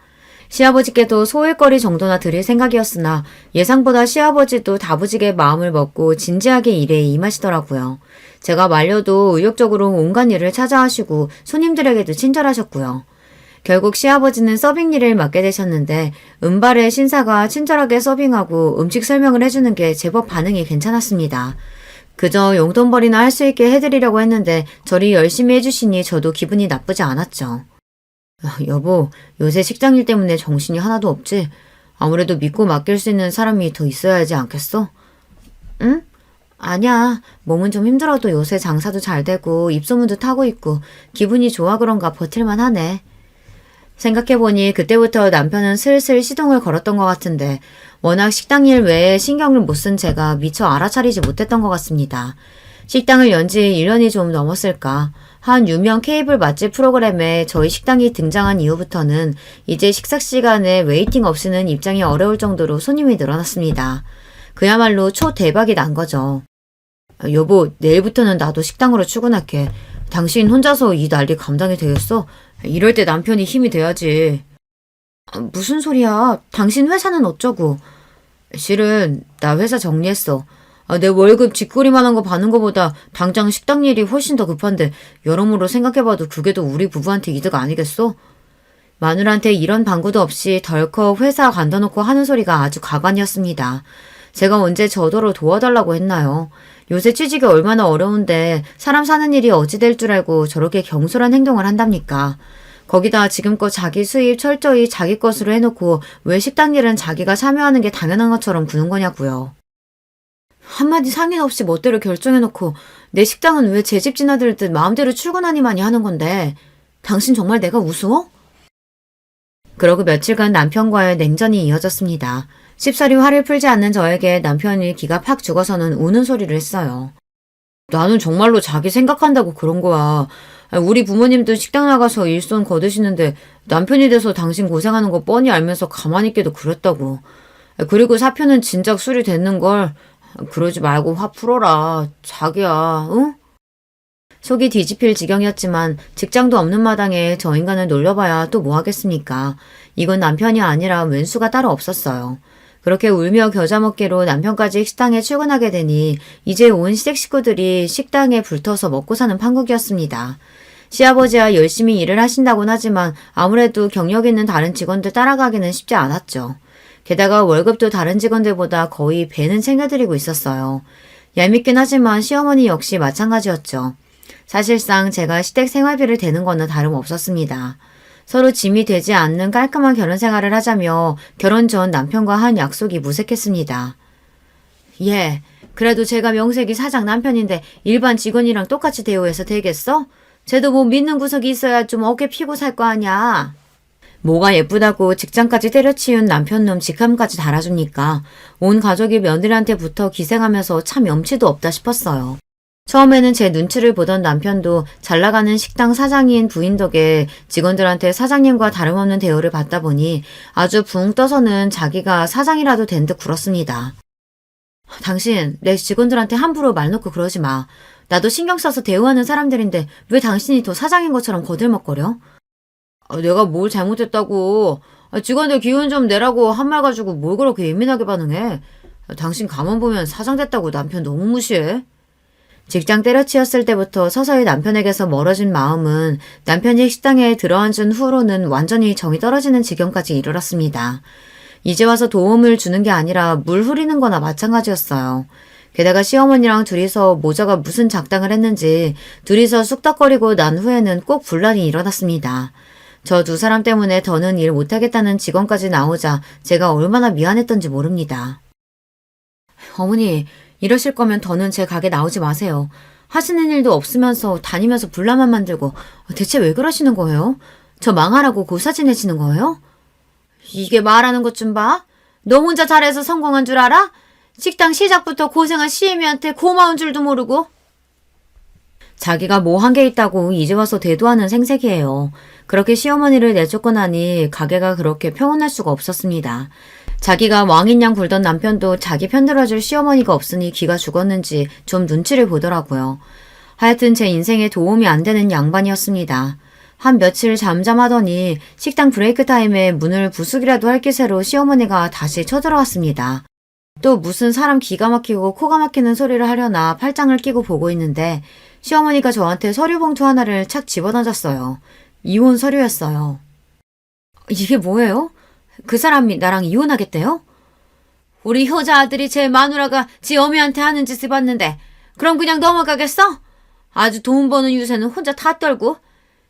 시아버지께도 소일거리 정도나 드릴 생각이었으나 예상보다 시아버지도 다부지게 마음을 먹고 진지하게 일에 임하시더라고요. 제가 말려도 의욕적으로 온갖 일을 찾아하시고 손님들에게도 친절하셨고요. 결국 시아버지는 서빙 일을 맡게 되셨는데 은발의 신사가 친절하게 서빙하고 음식 설명을 해주는 게 제법 반응이 괜찮았습니다. 그저 용돈벌이나 할 수 있게 해드리려고 했는데 저리 열심히 해주시니 저도 기분이 나쁘지 않았죠. 여보, 요새 식당 일 때문에 정신이 하나도 없지? 아무래도 믿고 맡길 수 있는 사람이 더 있어야 하지 않겠어? 응? 아니야. 몸은 좀 힘들어도 요새 장사도 잘 되고 입소문도 타고 있고 기분이 좋아 그런가 버틸만 하네. 생각해보니 그때부터 남편은 슬슬 시동을 걸었던 것 같은데 워낙 식당 일 외에 신경을 못 쓴 제가 미처 알아차리지 못했던 것 같습니다. 식당을 연 지 1년이 좀 넘었을까. 한 유명 케이블 맛집 프로그램에 저희 식당이 등장한 이후부터는 이제 식사 시간에 웨이팅 없이는 입장이 어려울 정도로 손님이 늘어났습니다. 그야말로 초대박이 난 거죠. 여보, 내일부터는 나도 식당으로 출근할게. 당신 혼자서 이 난리 감당이 되겠어? 이럴 때 남편이 힘이 돼야지. 무슨 소리야? 당신 회사는 어쩌고? 실은 나 회사 정리했어. 내 월급 쥐꼬리만한 거 받는 거보다 당장 식당 일이 훨씬 더 급한데 여러모로 생각해봐도 그게 더 우리 부부한테 이득 아니겠어? 마누라한테 이런 방구도 없이 덜컥 회사 간다 놓고 하는 소리가 아주 가관이었습니다. 제가 언제 저더러 도와달라고 했나요? 요새 취직이 얼마나 어려운데 사람 사는 일이 어찌 될 줄 알고 저렇게 경솔한 행동을 한답니까? 거기다 지금껏 자기 수입 철저히 자기 것으로 해놓고 왜 식당 일은 자기가 참여하는 게 당연한 것처럼 구는 거냐고요. 한마디 상의 없이 멋대로 결정해놓고 내 식당은 왜 제 집 지나들듯 마음대로 출근하니마니 하는 건데 당신 정말 내가 우스워? 그러고 며칠간 남편과의 냉전이 이어졌습니다. 쉽사리 화를 풀지 않는 저에게 남편이 기가 팍 죽어서는 우는 소리를 했어요. 나는 정말로 자기 생각한다고 그런 거야. 우리 부모님도 식당 나가서 일손 거두시는데 남편이 돼서 당신 고생하는 거 뻔히 알면서 가만히 있기도 그랬다고. 그리고 사표는 진작 수리됐는걸. 그러지 말고 화 풀어라. 자기야, 응? 속이 뒤집힐 지경이었지만 직장도 없는 마당에 저 인간을 놀려봐야 또 뭐 하겠습니까? 이건 남편이 아니라 왼수가 따로 없었어요. 그렇게 울며 겨자 먹기로 남편까지 식당에 출근하게 되니 이제 온 시댁 식구들이 식당에 불터서 먹고 사는 판국이었습니다. 시아버지야 열심히 일을 하신다곤 하지만 아무래도 경력 있는 다른 직원들 따라가기는 쉽지 않았죠. 게다가 월급도 다른 직원들보다 거의 배는 챙겨드리고 있었어요. 얄밉긴 하지만 시어머니 역시 마찬가지였죠. 사실상 제가 시댁 생활비를 대는 거는 다름없었습니다. 서로 짐이 되지 않는 깔끔한 결혼 생활을 하자며 결혼 전 남편과 한 약속이 무색했습니다. 예, 그래도 제가 명색이 사장 남편인데 일반 직원이랑 똑같이 대우해서 되겠어? 쟤도 뭐 믿는 구석이 있어야 좀 어깨 피고 살 거 아냐. 뭐가 예쁘다고 직장까지 때려치운 남편놈 직함까지 달아주니까 온 가족이 며느리한테부터 기생하면서 참 염치도 없다 싶었어요. 처음에는 제 눈치를 보던 남편도 잘나가는 식당 사장인 부인 덕에 직원들한테 사장님과 다름없는 대우를 받다 보니 아주 붕 떠서는 자기가 사장이라도 된 듯 굴었습니다. 당신 내 직원들한테 함부로 말 놓고 그러지 마. 나도 신경 써서 대우하는 사람들인데 왜 당신이 더 사장인 것처럼 거들먹거려? 내가 뭘 잘못했다고. 직원들 기운 좀 내라고 한 말 가지고 뭘 그렇게 예민하게 반응해. 당신 가만 보면 사장 됐다고 남편 너무 무시해. 직장 때려치웠을 때부터 서서히 남편에게서 멀어진 마음은 남편이 식당에 들어앉은 후로는 완전히 정이 떨어지는 지경까지 이르렀습니다. 이제 와서 도움을 주는 게 아니라 물 흐리는 거나 마찬가지였어요. 게다가 시어머니랑 둘이서 모자가 무슨 작당을 했는지 둘이서 쑥덕거리고 난 후에는 꼭 분란이 일어났습니다. 저 두 사람 때문에 더는 일 못하겠다는 직원까지 나오자 제가 얼마나 미안했던지 모릅니다. 어머니, 이러실 거면 더는 제 가게 나오지 마세요. 하시는 일도 없으면서 다니면서 분란만 만들고 대체 왜 그러시는 거예요? 저 망하라고 고사 지내시는 거예요? 이게 말하는 것 좀 봐. 너 혼자 잘해서 성공한 줄 알아? 식당 시작부터 고생한 시애미한테 고마운 줄도 모르고. 자기가 뭐 한 게 있다고 이제 와서 대도하는 생색이에요. 그렇게 시어머니를 내쫓고 나니 가게가 그렇게 평온할 수가 없었습니다. 자기가 왕인 양 굴던 남편도 자기 편들어줄 시어머니가 없으니 기가 죽었는지 좀 눈치를 보더라고요. 하여튼 제 인생에 도움이 안 되는 양반이었습니다. 한 며칠 잠잠하더니 식당 브레이크 타임에 문을 부수기라도 할 기세로 시어머니가 다시 쳐들어왔습니다. 또 무슨 사람 기가 막히고 코가 막히는 소리를 하려나 팔짱을 끼고 보고 있는데 시어머니가 저한테 서류 봉투 하나를 착 집어던졌어요. 이혼 서류였어요. 이게 뭐예요? 그 사람이 나랑 이혼하겠대요? 우리 효자 아들이 제 마누라가 지 어미한테 하는 짓을 봤는데 그럼 그냥 넘어가겠어? 아주 돈 버는 유세는 혼자 다 떨고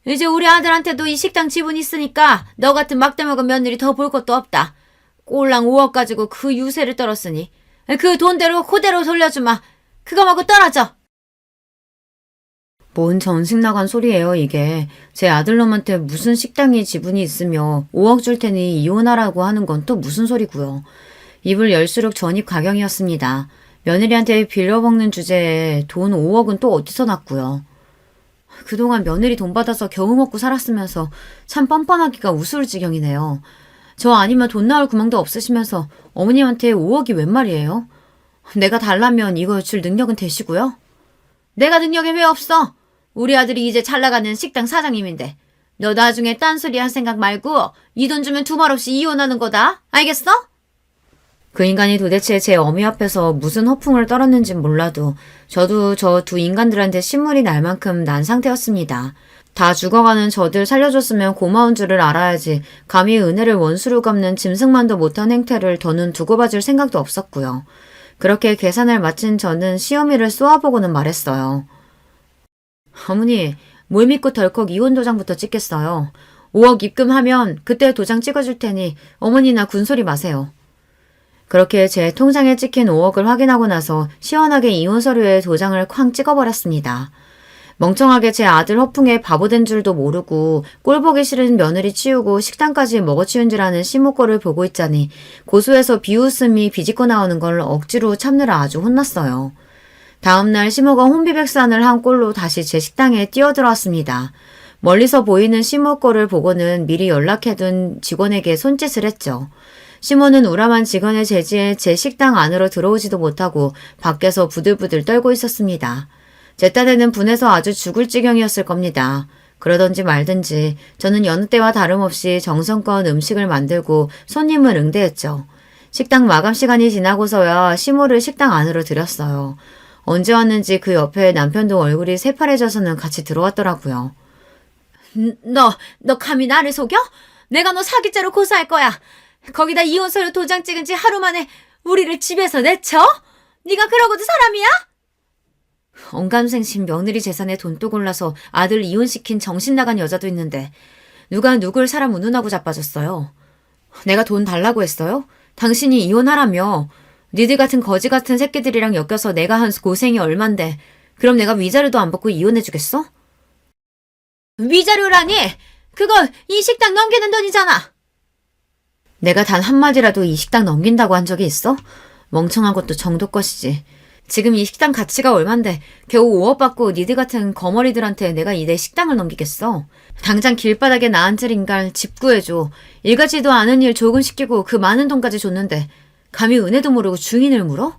이제 우리 아들한테도 이 식당 지분 있으니까 너 같은 막대 먹은 며느리 더 볼 것도 없다. 꼴랑 5억 가지고 그 유세를 떨었으니 그 돈대로 그대로 돌려주마. 그거 말고 떨어져. 뭔 전식 나간 소리예요 이게. 제 아들놈한테 무슨 식당이 지분이 있으며 5억 줄 테니 이혼하라고 하는 건 또 무슨 소리고요. 입을 열수록 전입 가경이었습니다. 며느리한테 빌려먹는 주제에 돈 5억은 또 어디서 났고요. 그동안 며느리 돈 받아서 겨우 먹고 살았으면서 참 뻔뻔하기가 우스울 지경이네요. 저 아니면 돈 나올 구멍도 없으시면서 어머님한테 5억이 웬 말이에요? 내가 달라면 이거 줄 능력은 되시고요. 내가 능력이 왜 없어? 우리 아들이 이제 잘 나가는 식당 사장님인데 너 나중에 딴소리 할 생각 말고 이 돈 주면 두말 없이 이혼하는 거다. 알겠어? 그 인간이 도대체 제 어미 앞에서 무슨 허풍을 떨었는진 몰라도 저도 저 두 인간들한테 신물이 날 만큼 난 상태였습니다. 다 죽어가는 저들 살려줬으면 고마운 줄을 알아야지 감히 은혜를 원수로 갚는 짐승만도 못한 행태를 더는 두고 봐줄 생각도 없었고요. 그렇게 계산을 마친 저는 시어미를 쏘아보고는 말했어요. 어머니, 뭘 믿고 덜컥 이혼 도장부터 찍겠어요. 5억 입금하면 그때 도장 찍어줄 테니 어머니나 군소리 마세요. 그렇게 제 통장에 찍힌 5억을 확인하고 나서 시원하게 이혼 서류에 도장을 쾅 찍어버렸습니다. 멍청하게 제 아들 허풍에 바보된 줄도 모르고 꼴보기 싫은 며느리 치우고 식당까지 먹어치운 줄 아는 시모꼴을 보고 있자니 고소해서 비웃음이 비집고 나오는 걸 억지로 참느라 아주 혼났어요. 다음날 시모가 혼비백산을 한 꼴로 다시 제 식당에 뛰어들어왔습니다. 멀리서 보이는 시모 꼴을 보고는 미리 연락해둔 직원에게 손짓을 했죠. 시모는 우람한 직원의 제지에 제 식당 안으로 들어오지도 못하고 밖에서 부들부들 떨고 있었습니다. 제 딴에는 분해서 아주 죽을 지경이었을 겁니다. 그러던지 말든지 저는 여느 때와 다름없이 정성껏 음식을 만들고 손님을 응대했죠. 식당 마감 시간이 지나고서야 시모를 식당 안으로 들였어요. 언제 왔는지 그 옆에 남편도 얼굴이 새파래져서는 같이 들어왔더라고요. 너 감히 나를 속여? 내가 너 사기죄로 고소할 거야. 거기다 이혼서류 도장 찍은 지 하루 만에 우리를 집에서 내쳐? 네가 그러고도 사람이야? 언감생심 며느리 재산에 돈도 골라서 아들 이혼시킨 정신 나간 여자도 있는데 누가 누굴 사람 운운하고 자빠졌어요. 내가 돈 달라고 했어요? 당신이 이혼하라며. 니들 같은 거지 같은 새끼들이랑 엮여서 내가 한 고생이 얼만데 그럼 내가 위자료도 안 받고 이혼해주겠어? 위자료라니? 그거 이 식당 넘기는 돈이잖아. 내가 단 한마디라도 이 식당 넘긴다고 한 적이 있어? 멍청한 것도 정도 것이지. 지금 이 식당 가치가 얼만데 겨우 5억 받고 니들 같은 거머리들한테 내가 내 식당을 넘기겠어. 당장 길바닥에 나 앉을 인간 집 구해줘. 일가지도 않은 일 조근시키고 그 많은 돈까지 줬는데 감히 은혜도 모르고 주인을 물어?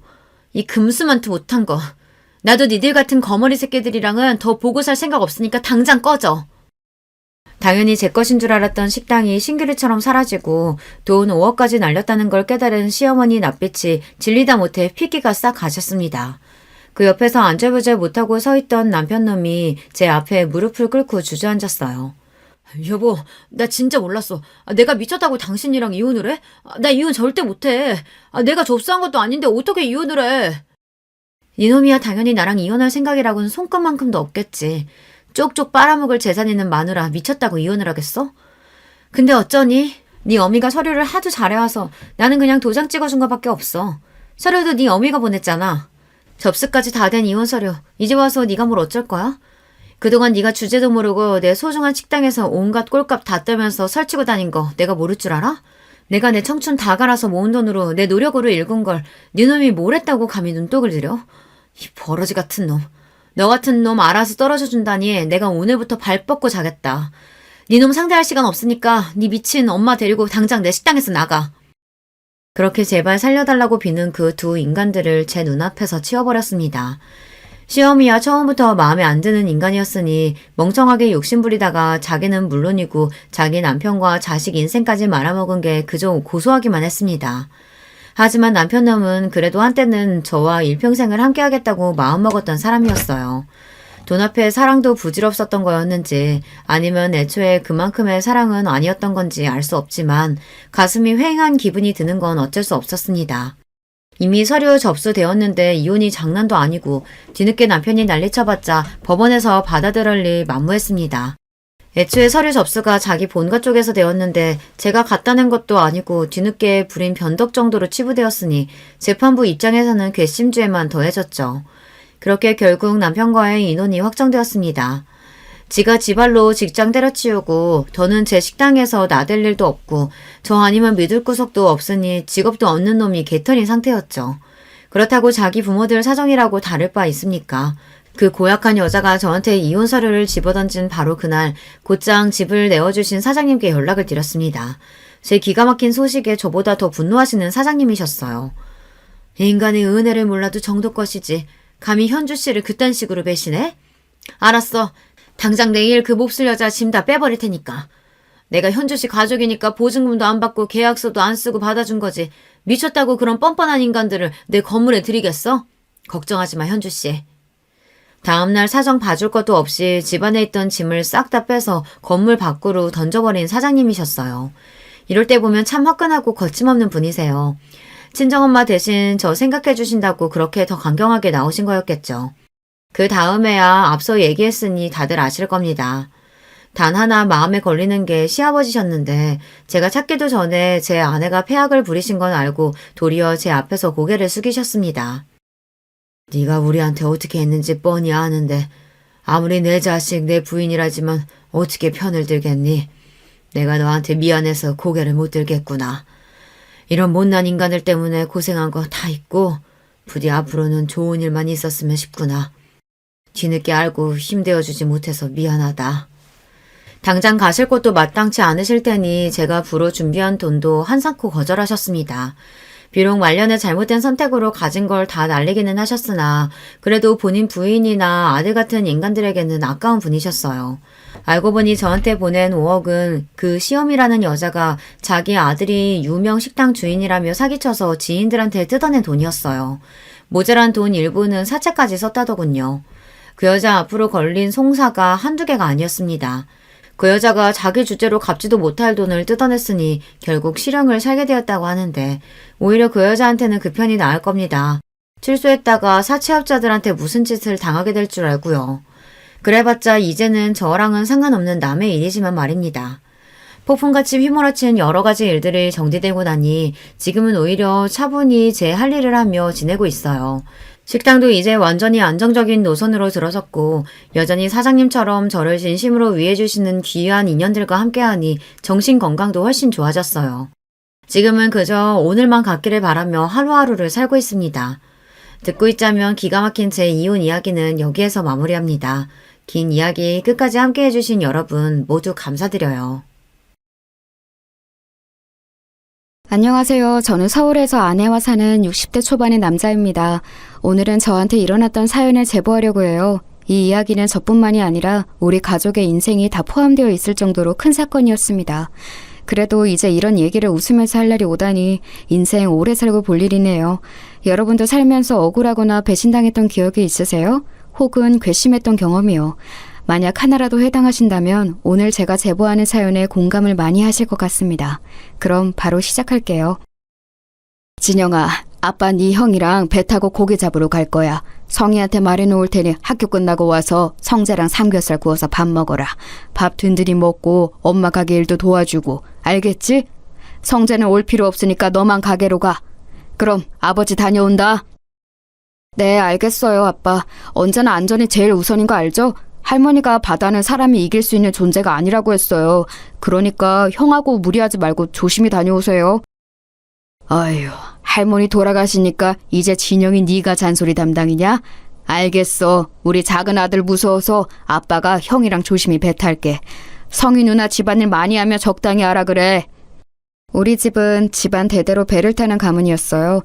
이 금수만투 못한 거. 나도 니들 같은 거머리 새끼들이랑은 더 보고 살 생각 없으니까 당장 꺼져. 당연히 제 것인 줄 알았던 식당이 신기루처럼 사라지고 돈 5억까지 날렸다는 걸 깨달은 시어머니 낯빛이 질리다 못해 피기가 싹 가셨습니다. 그 옆에서 안절부절 못하고 서있던 남편놈이 제 앞에 무릎을 꿇고 주저앉았어요. 여보, 나 진짜 몰랐어. 내가 미쳤다고 당신이랑 이혼을 해? 나 이혼 절대 못해. 내가 접수한 것도 아닌데 어떻게 이혼을 해? 이놈이야 당연히 나랑 이혼할 생각이라고는 손끝만큼도 없겠지. 쪽쪽 빨아먹을 재산 있는 마누라 미쳤다고 이혼을 하겠어? 근데 어쩌니? 네 어미가 서류를 하도 잘해와서 나는 그냥 도장 찍어준 것밖에 없어. 서류도 네 어미가 보냈잖아. 접수까지 다 된 이혼 서류. 이제 와서 네가 뭘 어쩔 거야? 그동안 네가 주제도 모르고 내 소중한 식당에서 온갖 꼴값 다 떨면서 설치고 다닌 거 내가 모를 줄 알아? 내가 내 청춘 다 갈아서 모은 돈으로 내 노력으로 일군 걸 네 놈이 뭘 했다고 감히 눈독을 들여? 이 버러지 같은 놈. 너 같은 놈 알아서 떨어져 준다니 내가 오늘부터 발 뻗고 자겠다. 네 놈 상대할 시간 없으니까 네 미친 엄마 데리고 당장 내 식당에서 나가. 그렇게 제발 살려달라고 비는 그 두 인간들을 제 눈앞에서 치워버렸습니다. 시어미야 처음부터 마음에 안 드는 인간이었으니 멍청하게 욕심부리다가 자기는 물론이고 자기 남편과 자식 인생까지 말아먹은 게 그저 고소하기만 했습니다. 하지만 남편놈은 그래도 한때는 저와 일평생을 함께하겠다고 마음먹었던 사람이었어요. 돈 앞에 사랑도 부질없었던 거였는지 아니면 애초에 그만큼의 사랑은 아니었던 건지 알 수 없지만 가슴이 휑한 기분이 드는 건 어쩔 수 없었습니다. 이미 서류 접수되었는데 이혼이 장난도 아니고 뒤늦게 남편이 난리쳐봤자 법원에서 받아들일 리 만무했습니다. 애초에 서류 접수가 자기 본가 쪽에서 되었는데 제가 갖다 낸 것도 아니고 뒤늦게 부린 변덕 정도로 치부되었으니 재판부 입장에서는 괘씸죄만 더해졌죠. 그렇게 결국 남편과의 인혼이 확정되었습니다. 지가 지발로 직장 때려치우고 더는 제 식당에서 나댈 일도 없고 저 아니면 믿을 구석도 없으니 직업도 없는 놈이 개털인 상태였죠. 그렇다고 자기 부모들 사정이라고 다를 바 있습니까? 그 고약한 여자가 저한테 이혼 서류를 집어던진 바로 그날 곧장 집을 내어주신 사장님께 연락을 드렸습니다. 제 기가 막힌 소식에 저보다 더 분노하시는 사장님이셨어요. 인간의 은혜를 몰라도 정도 것이지 감히 현주 씨를 그딴 식으로 배신해? 알았어. 당장 내일 그 몹쓸 여자 짐 다 빼버릴 테니까. 내가 현주 씨 가족이니까 보증금도 안 받고 계약서도 안 쓰고 받아준 거지. 미쳤다고 그런 뻔뻔한 인간들을 내 건물에 들이겠어? 걱정하지 마 현주 씨. 다음날 사정 봐줄 것도 없이 집안에 있던 짐을 싹 다 빼서 건물 밖으로 던져버린 사장님이셨어요. 이럴 때 보면 참 화끈하고 거침없는 분이세요. 친정엄마 대신 저 생각해 주신다고 그렇게 더 강경하게 나오신 거였겠죠. 그 다음에야 앞서 얘기했으니 다들 아실 겁니다. 단 하나 마음에 걸리는 게 시아버지셨는데 제가 찾기도 전에 제 아내가 폐악을 부리신 건 알고 도리어 제 앞에서 고개를 숙이셨습니다. 네가 우리한테 어떻게 했는지 뻔히 아는데 아무리 내 자식 내 부인이라지만 어떻게 편을 들겠니? 내가 너한테 미안해서 고개를 못 들겠구나. 이런 못난 인간들 때문에 고생한 거 다 있고 부디 앞으로는 좋은 일만 있었으면 싶구나. 뒤늦게 알고 힘되어주지 못해서 미안하다. 당장 가실 곳도 마땅치 않으실 테니 제가 부로 준비한 돈도 한사코 거절하셨습니다. 비록 말년에 잘못된 선택으로 가진 걸 다 날리기는 하셨으나 그래도 본인 부인이나 아들 같은 인간들에게는 아까운 분이셨어요. 알고 보니 저한테 보낸 5억은 그 시험이라는 여자가 자기 아들이 유명 식당 주인이라며 사기쳐서 지인들한테 뜯어낸 돈이었어요. 모자란 돈 일부는 사채까지 썼다더군요. 그 여자 앞으로 걸린 송사가 한두 개가 아니었습니다. 그 여자가 자기 주제로 갚지도 못할 돈을 뜯어냈으니 결국 실형을 살게 되었다고 하는데 오히려 그 여자한테는 그 편이 나을 겁니다. 출소했다가 사채업자들한테 무슨 짓을 당하게 될 줄 알고요. 그래봤자 이제는 저랑은 상관없는 남의 일이지만 말입니다. 폭풍같이 휘몰아친 여러 가지 일들이 정리되고 나니 지금은 오히려 차분히 제 할 일을 하며 지내고 있어요. 식당도 이제 완전히 안정적인 노선으로 들어섰고 여전히 사장님처럼 저를 진심으로 위해주시는 귀한 인연들과 함께하니 정신건강도 훨씬 좋아졌어요. 지금은 그저 오늘만 갖기를 바라며 하루하루를 살고 있습니다. 듣고 있자면 기가 막힌 제 이혼 이야기는 여기에서 마무리합니다. 긴 이야기 끝까지 함께 해주신 여러분 모두 감사드려요. 안녕하세요. 저는 서울에서 아내와 사는 60대 초반의 남자입니다. 오늘은 저한테 일어났던 사연을 제보하려고 해요. 이 이야기는 저뿐만이 아니라 우리 가족의 인생이 다 포함되어 있을 정도로 큰 사건이었습니다. 그래도 이제 이런 얘기를 웃으면서 할 날이 오다니 인생 오래 살고 볼 일이네요. 여러분도 살면서 억울하거나 배신당했던 기억이 있으세요? 혹은 괘씸했던 경험이요. 만약 하나라도 해당하신다면 오늘 제가 제보하는 사연에 공감을 많이 하실 것 같습니다. 그럼 바로 시작할게요. 진영아, 아빠 네 형이랑 배 타고 고기 잡으러 갈 거야. 성희한테 말해놓을 테니 학교 끝나고 와서 성재랑 삼겹살 구워서 밥 먹어라. 밥 든든히 먹고 엄마 가게 일도 도와주고. 알겠지? 성재는 올 필요 없으니까 너만 가게로 가. 그럼 아버지 다녀온다. 네, 알겠어요, 아빠. 언제나 안전이 제일 우선인 거 알죠? 할머니가 바다는 사람이 이길 수 있는 존재가 아니라고 했어요. 그러니까 형하고 무리하지 말고 조심히 다녀오세요. 아휴, 할머니 돌아가시니까 이제 진영이 네가 잔소리 담당이냐? 알겠어. 우리 작은 아들 무서워서 아빠가 형이랑 조심히 배 탈게. 성희 누나 집안일 많이 하며 적당히 하라 그래. 우리 집은 집안 대대로 배를 타는 가문이었어요.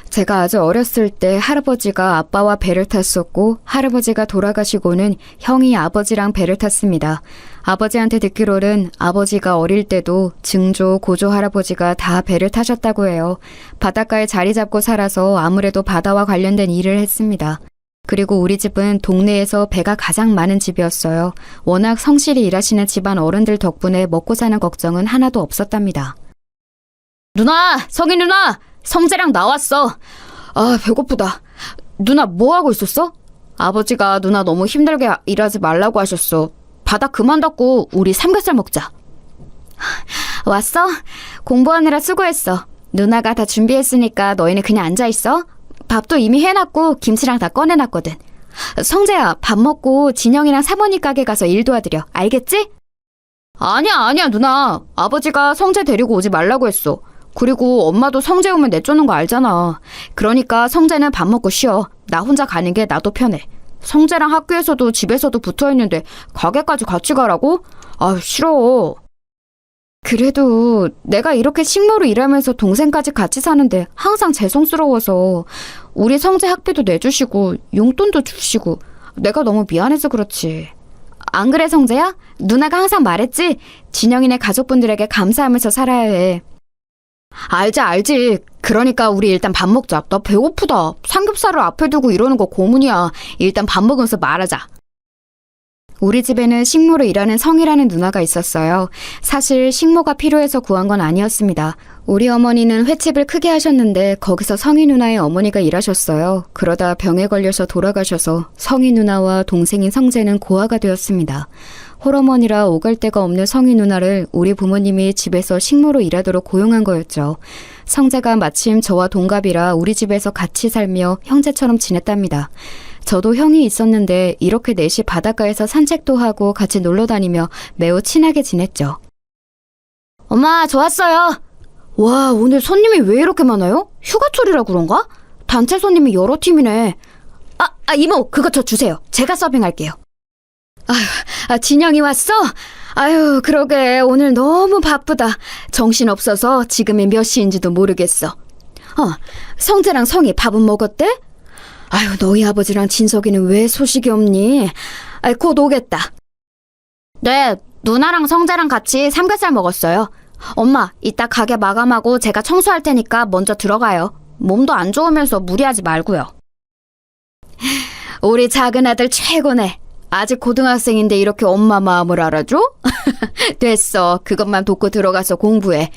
제가 아주 어렸을 때 할아버지가 아빠와 배를 탔었고 할아버지가 돌아가시고는 형이 아버지랑 배를 탔습니다. 아버지한테 듣기로는 아버지가 어릴 때도 증조, 고조 할아버지가 다 배를 타셨다고 해요. 바닷가에 자리 잡고 살아서 아무래도 바다와 관련된 일을 했습니다. 그리고 우리 집은 동네에서 배가 가장 많은 집이었어요. 워낙 성실히 일하시는 집안 어른들 덕분에 먹고 사는 걱정은 하나도 없었답니다. 누나! 성희 누나! 성재랑 나왔어. 아, 배고프다. 누나 뭐 하고 있었어? 아버지가 누나 너무 힘들게 일하지 말라고 하셨어. 바닥 그만 닫고 우리 삼겹살 먹자. 왔어? 공부하느라 수고했어. 누나가 다 준비했으니까 너희는 그냥 앉아있어. 밥도 이미 해놨고 김치랑 다 꺼내놨거든. 성재야, 밥 먹고 진영이랑 사모님 가게 가서 일 도와드려. 알겠지? 아니야 누나. 아버지가 성재 데리고 오지 말라고 했어. 그리고 엄마도 성재 오면 내쫓는 거 알잖아. 그러니까 성재는 밥 먹고 쉬어. 나 혼자 가는 게 나도 편해. 성재랑 학교에서도 집에서도 붙어있는데 가게까지 같이 가라고? 아, 싫어. 그래도 내가 이렇게 식모로 일하면서 동생까지 같이 사는데 항상 죄송스러워서 우리 성재 학비도 내주시고 용돈도 주시고 내가 너무 미안해서 그렇지. 안 그래 성재야? 누나가 항상 말했지? 진영이네 가족분들에게 감사하면서 살아야 해. 알지. 그러니까 우리 일단 밥 먹자. 나 배고프다. 삼겹살을 앞에 두고 이러는 거 고문이야. 일단 밥 먹으면서 말하자. 우리 집에는 식모로 일하는 성이라는 누나가 있었어요. 사실 식모가 필요해서 구한 건 아니었습니다. 우리 어머니는 횟집을 크게 하셨는데 거기서 성희 누나의 어머니가 일하셨어요. 그러다 병에 걸려서 돌아가셔서 성희 누나와 동생인 성재는 고아가 되었습니다. 홀어머니라 오갈 데가 없는 성희 누나를 우리 부모님이 집에서 식모로 일하도록 고용한 거였죠. 성재가 마침 저와 동갑이라 우리 집에서 같이 살며 형제처럼 지냈답니다. 저도 형이 있었는데 이렇게 넷이 바닷가에서 산책도 하고 같이 놀러 다니며 매우 친하게 지냈죠. 엄마, 저 왔어요. 와, 오늘 손님이 왜 이렇게 많아요? 휴가철이라 그런가? 단체 손님이 여러 팀이네. 이모, 그거 저 주세요. 제가 서빙할게요. 진영이 왔어? 아유, 그러게. 오늘 너무 바쁘다. 정신없어서 지금이 몇 시인지도 모르겠어. 성재랑 성이 밥은 먹었대? 아유, 너희 아버지랑 진석이는 왜 소식이 없니? 곧 오겠다. 네, 누나랑 성재랑 같이 삼겹살 먹었어요. 엄마, 이따 가게 마감하고 제가 청소할 테니까 먼저 들어가요. 몸도 안 좋으면서 무리하지 말고요. 우리 작은 아들 최고네. 아직 고등학생인데 이렇게 엄마 마음을 알아줘? 됐어. 그것만 돕고 들어가서 공부해.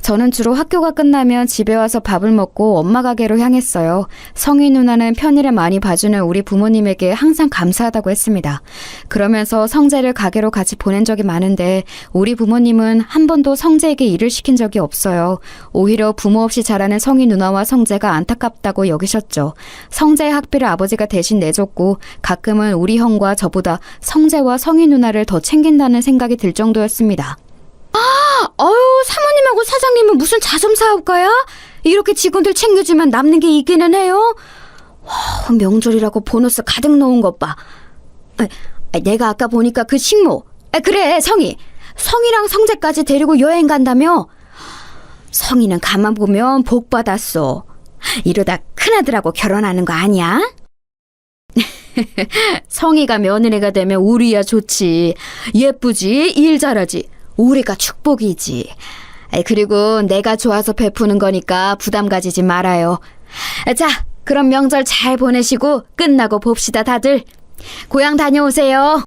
저는 주로 학교가 끝나면 집에 와서 밥을 먹고 엄마 가게로 향했어요. 성희 누나는 편의를 많이 봐주는 우리 부모님에게 항상 감사하다고 했습니다. 그러면서 성재를 가게로 같이 보낸 적이 많은데 우리 부모님은 한 번도 성재에게 일을 시킨 적이 없어요. 오히려 부모 없이 자라는 성희 누나와 성재가 안타깝다고 여기셨죠. 성재의 학비를 아버지가 대신 내줬고 가끔은 우리 형과 저보다 성재와 성희 누나를 더 챙긴다는 생각이 들 정도였습니다. 사모님하고 사장님은 무슨 자선사업가야? 이렇게 직원들 챙겨주면 남는 게 있기는 해요? 명절이라고 보너스 가득 넣은 것 봐. 내가 아까 보니까 그 식모. 그래, 성희랑 성재까지 데리고 여행 간다며? 성희는 가만 보면 복 받았어. 이러다 큰아들하고 결혼하는 거 아니야? 성희가 며느리가 되면 우리야 좋지. 예쁘지, 일 잘하지. 우리가 축복이지. 그리고 내가 좋아서 베푸는 거니까 부담 가지지 말아요. 자, 그럼 명절 잘 보내시고 끝나고 봅시다, 다들. 고향 다녀오세요.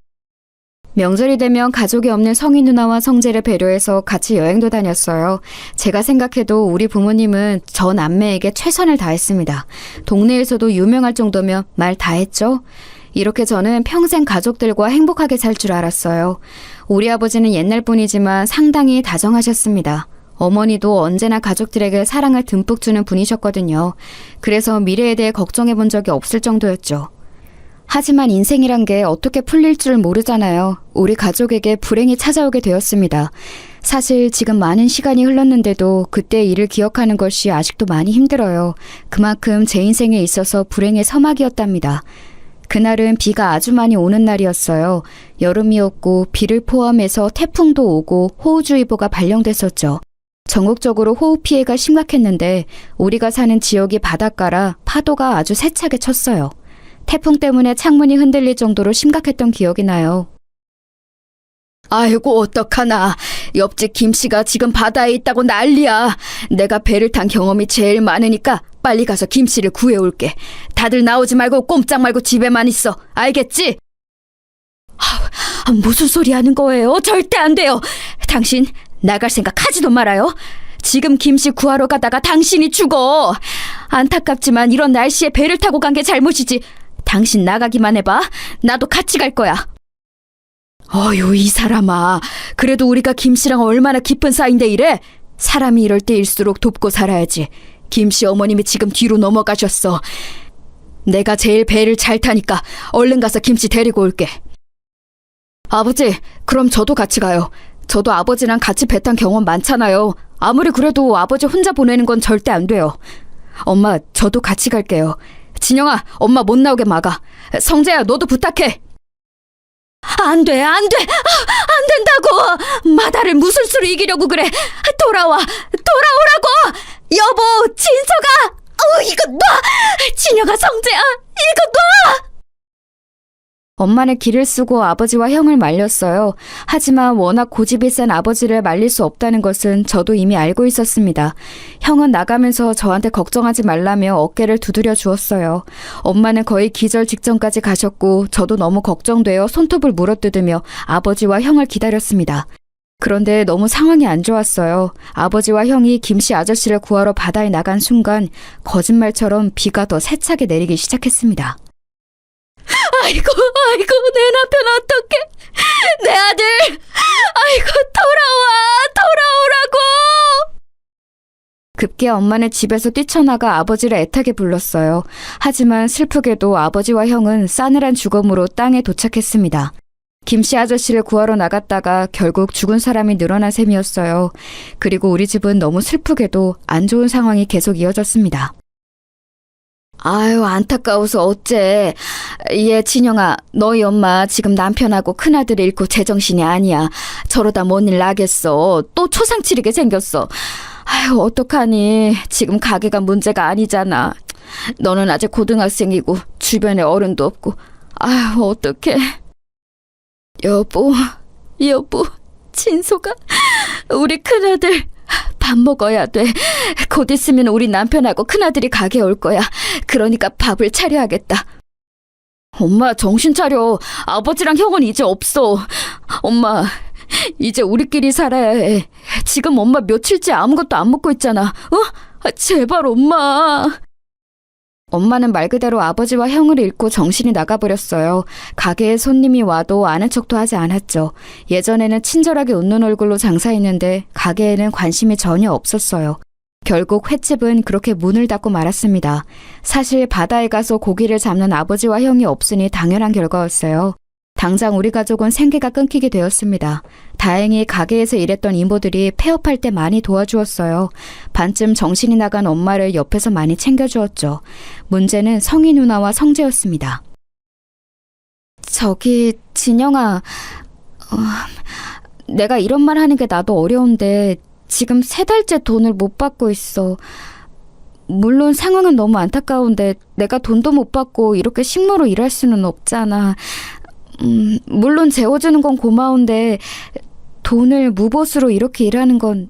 명절이 되면 가족이 없는 성희 누나와 성재를 배려해서 같이 여행도 다녔어요. 제가 생각해도 우리 부모님은 저 남매에게 최선을 다했습니다. 동네에서도 유명할 정도면 말 다 했죠. 이렇게 저는 평생 가족들과 행복하게 살 줄 알았어요. 우리 아버지는 옛날 분이지만 상당히 다정하셨습니다. 어머니도 언제나 가족들에게 사랑을 듬뿍 주는 분이셨거든요. 그래서 미래에 대해 걱정해 본 적이 없을 정도였죠. 하지만 인생이란 게 어떻게 풀릴 줄 모르잖아요. 우리 가족에게 불행이 찾아오게 되었습니다. 사실 지금 많은 시간이 흘렀는데도 그때 일을 기억하는 것이 아직도 많이 힘들어요. 그만큼 제 인생에 있어서 불행의 서막이었답니다. 그날은 비가 아주 많이 오는 날이었어요. 여름이었고 비를 포함해서 태풍도 오고 호우주의보가 발령됐었죠. 전국적으로 호우 피해가 심각했는데 우리가 사는 지역이 바닷가라 파도가 아주 세차게 쳤어요. 태풍 때문에 창문이 흔들릴 정도로 심각했던 기억이 나요. 아이고 어떡하나. 옆집 김씨가 지금 바다에 있다고 난리야. 내가 배를 탄 경험이 제일 많으니까 빨리 가서 김씨를 구해올게. 다들 나오지 말고 꼼짝 말고 집에만 있어. 알겠지? 무슨 소리 하는 거예요? 절대 안 돼요. 당신 나갈 생각 하지도 말아요. 지금 김씨 구하러 가다가 당신이 죽어. 안타깝지만 이런 날씨에 배를 타고 간 게 잘못이지. 당신 나가기만 해봐. 나도 같이 갈 거야. 어휴, 이 사람아. 그래도 우리가 김씨랑 얼마나 깊은 사이인데 이래? 사람이 이럴 때일수록 돕고 살아야지. 김씨 어머님이 지금 뒤로 넘어가셨어. 내가 제일 배를 잘 타니까 얼른 가서 김씨 데리고 올게. 아버지, 그럼 저도 같이 가요. 저도 아버지랑 같이 배 탄 경험 많잖아요. 아무리 그래도 아버지 혼자 보내는 건 절대 안 돼요. 엄마, 저도 같이 갈게요. 진영아, 엄마 못 나오게 막아. 성재야, 너도 부탁해. 안 돼, 안 돼. 안 된다고. 마다를 무슨 수로 이기려고 그래. 돌아오라고. 여보, 진서가. 이거 놔. 진영아, 성재야, 이거 놔. 엄마는 기를 쓰고 아버지와 형을 말렸어요. 하지만 워낙 고집이 센 아버지를 말릴 수 없다는 것은 저도 이미 알고 있었습니다. 형은 나가면서 저한테 걱정하지 말라며 어깨를 두드려 주었어요. 엄마는 거의 기절 직전까지 가셨고 저도 너무 걱정되어 손톱을 물어뜯으며 아버지와 형을 기다렸습니다. 그런데 너무 상황이 안 좋았어요. 아버지와 형이 김씨 아저씨를 구하러 바다에 나간 순간 거짓말처럼 비가 더 세차게 내리기 시작했습니다. 아이고, 내 남편 어떡해. 내 아들. 아이고, 돌아오라고. 급기야 엄마는 집에서 뛰쳐나가 아버지를 애타게 불렀어요. 하지만 슬프게도 아버지와 형은 싸늘한 죽음으로 땅에 도착했습니다. 김씨 아저씨를 구하러 나갔다가 결국 죽은 사람이 늘어난 셈이었어요. 그리고 우리 집은 너무 슬프게도 안 좋은 상황이 계속 이어졌습니다. 아유, 안타까워서 어째. 얘 진영아, 너희 엄마 지금 남편하고 큰아들 잃고 제정신이 아니야. 저러다 뭔 일 나겠어. 또 초상치르게 생겼어. 아유, 어떡하니. 지금 가게가 문제가 아니잖아. 너는 아직 고등학생이고 주변에 어른도 없고. 아유, 어떡해. 여보, 진소가 우리 큰아들 밥 먹어야 돼. 곧 있으면 우리 남편하고 큰아들이 가게 올 거야. 그러니까 밥을 차려야겠다. 엄마, 정신 차려. 아버지랑 형은 이제 없어. 엄마, 이제 우리끼리 살아야 해. 지금 엄마 며칠째 아무것도 안 먹고 있잖아. 제발 엄마. 엄마는 말 그대로 아버지와 형을 잃고 정신이 나가버렸어요. 가게에 손님이 와도 아는 척도 하지 않았죠. 예전에는 친절하게 웃는 얼굴로 장사했는데 가게에는 관심이 전혀 없었어요. 결국 횟집은 그렇게 문을 닫고 말았습니다. 사실 바다에 가서 고기를 잡는 아버지와 형이 없으니 당연한 결과였어요. 당장 우리 가족은 생계가 끊기게 되었습니다. 다행히 가게에서 일했던 이모들이 폐업할 때 많이 도와주었어요. 반쯤 정신이 나간 엄마를 옆에서 많이 챙겨주었죠. 문제는 성희 누나와 성재였습니다. 저기 진영아, 내가 이런 말 하는 게 나도 어려운데 지금 3달째 돈을 못 받고 있어. 물론 상황은 너무 안타까운데 내가 돈도 못 받고 이렇게 식모로 일할 수는 없잖아. 물론 재워주는 건 고마운데 돈을 무보수로 이렇게 일하는 건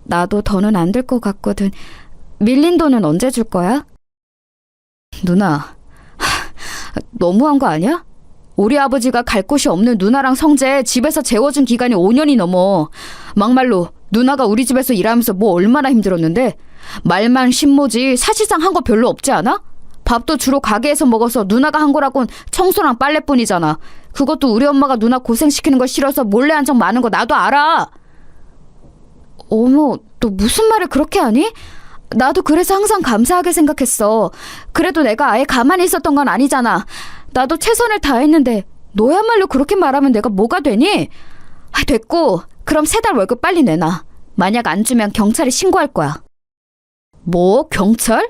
나도 더는 안 될 것 같거든. 밀린 돈은 언제 줄 거야? 누나, 너무한 거 아니야? 우리 아버지가 갈 곳이 없는 누나랑 성재 집에서 재워준 기간이 5년이 넘어. 막말로 누나가 우리 집에서 일하면서 뭐 얼마나 힘들었는데. 말만 신모지 사실상 한 거 별로 없지 않아? 밥도 주로 가게에서 먹어서 누나가 한 거라곤 청소랑 빨래뿐이잖아. 그것도 우리 엄마가 누나 고생시키는 거 싫어서 몰래 한 적 많은 거 나도 알아. 어머, 너 무슨 말을 그렇게 하니? 나도 그래서 항상 감사하게 생각했어. 그래도 내가 아예 가만히 있었던 건 아니잖아. 나도 최선을 다했는데 너야말로 그렇게 말하면 내가 뭐가 되니? 됐고, 그럼 3달 월급 빨리 내놔. 만약 안 주면 경찰에 신고할 거야. 뭐? 경찰?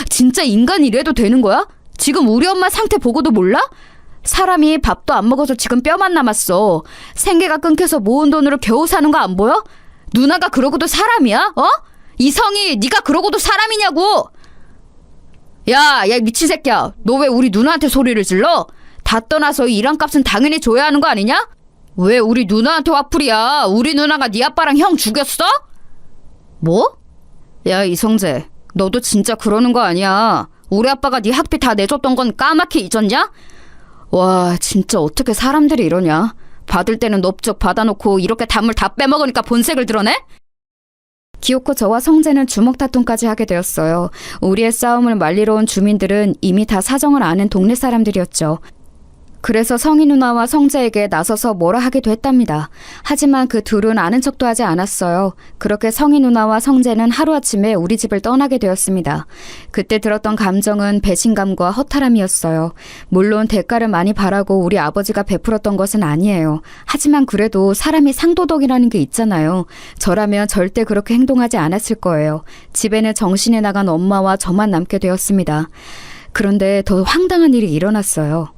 진짜 인간이 이래도 되는 거야? 지금 우리 엄마 상태 보고도 몰라? 사람이 밥도 안 먹어서 지금 뼈만 남았어. 생계가 끊겨서 모은 돈으로 겨우 사는 거 안 보여? 누나가 그러고도 사람이야? 이성이 네가 그러고도 사람이냐고! 야 미친 새끼야. 너 왜 우리 누나한테 소리를 질러? 다 떠나서 이 일한값은 당연히 줘야 하는 거 아니냐? 왜 우리 누나한테 화풀이야? 우리 누나가 네 아빠랑 형 죽였어? 뭐? 야 이성재, 너도 진짜 그러는 거 아니야. 우리 아빠가 네 학비 다 내줬던 건 까맣게 잊었냐? 와, 진짜 어떻게 사람들이 이러냐. 받을 때는 넙죽 받아놓고 이렇게 단물 다 빼먹으니까 본색을 드러내? 기어코 저와 성재는 주먹 다툼까지 하게 되었어요. 우리의 싸움을 말리러 온 주민들은 이미 다 사정을 아는 동네 사람들이었죠. 그래서 성희 누나와 성재에게 나서서 뭐라 하기도 했답니다. 하지만 그 둘은 아는 척도 하지 않았어요. 그렇게 성희 누나와 성재는 하루아침에 우리 집을 떠나게 되었습니다. 그때 들었던 감정은 배신감과 허탈함이었어요. 물론 대가를 많이 바라고 우리 아버지가 베풀었던 것은 아니에요. 하지만 그래도 사람이 상도덕이라는 게 있잖아요. 저라면 절대 그렇게 행동하지 않았을 거예요. 집에는 정신이 나간 엄마와 저만 남게 되었습니다. 그런데 더 황당한 일이 일어났어요.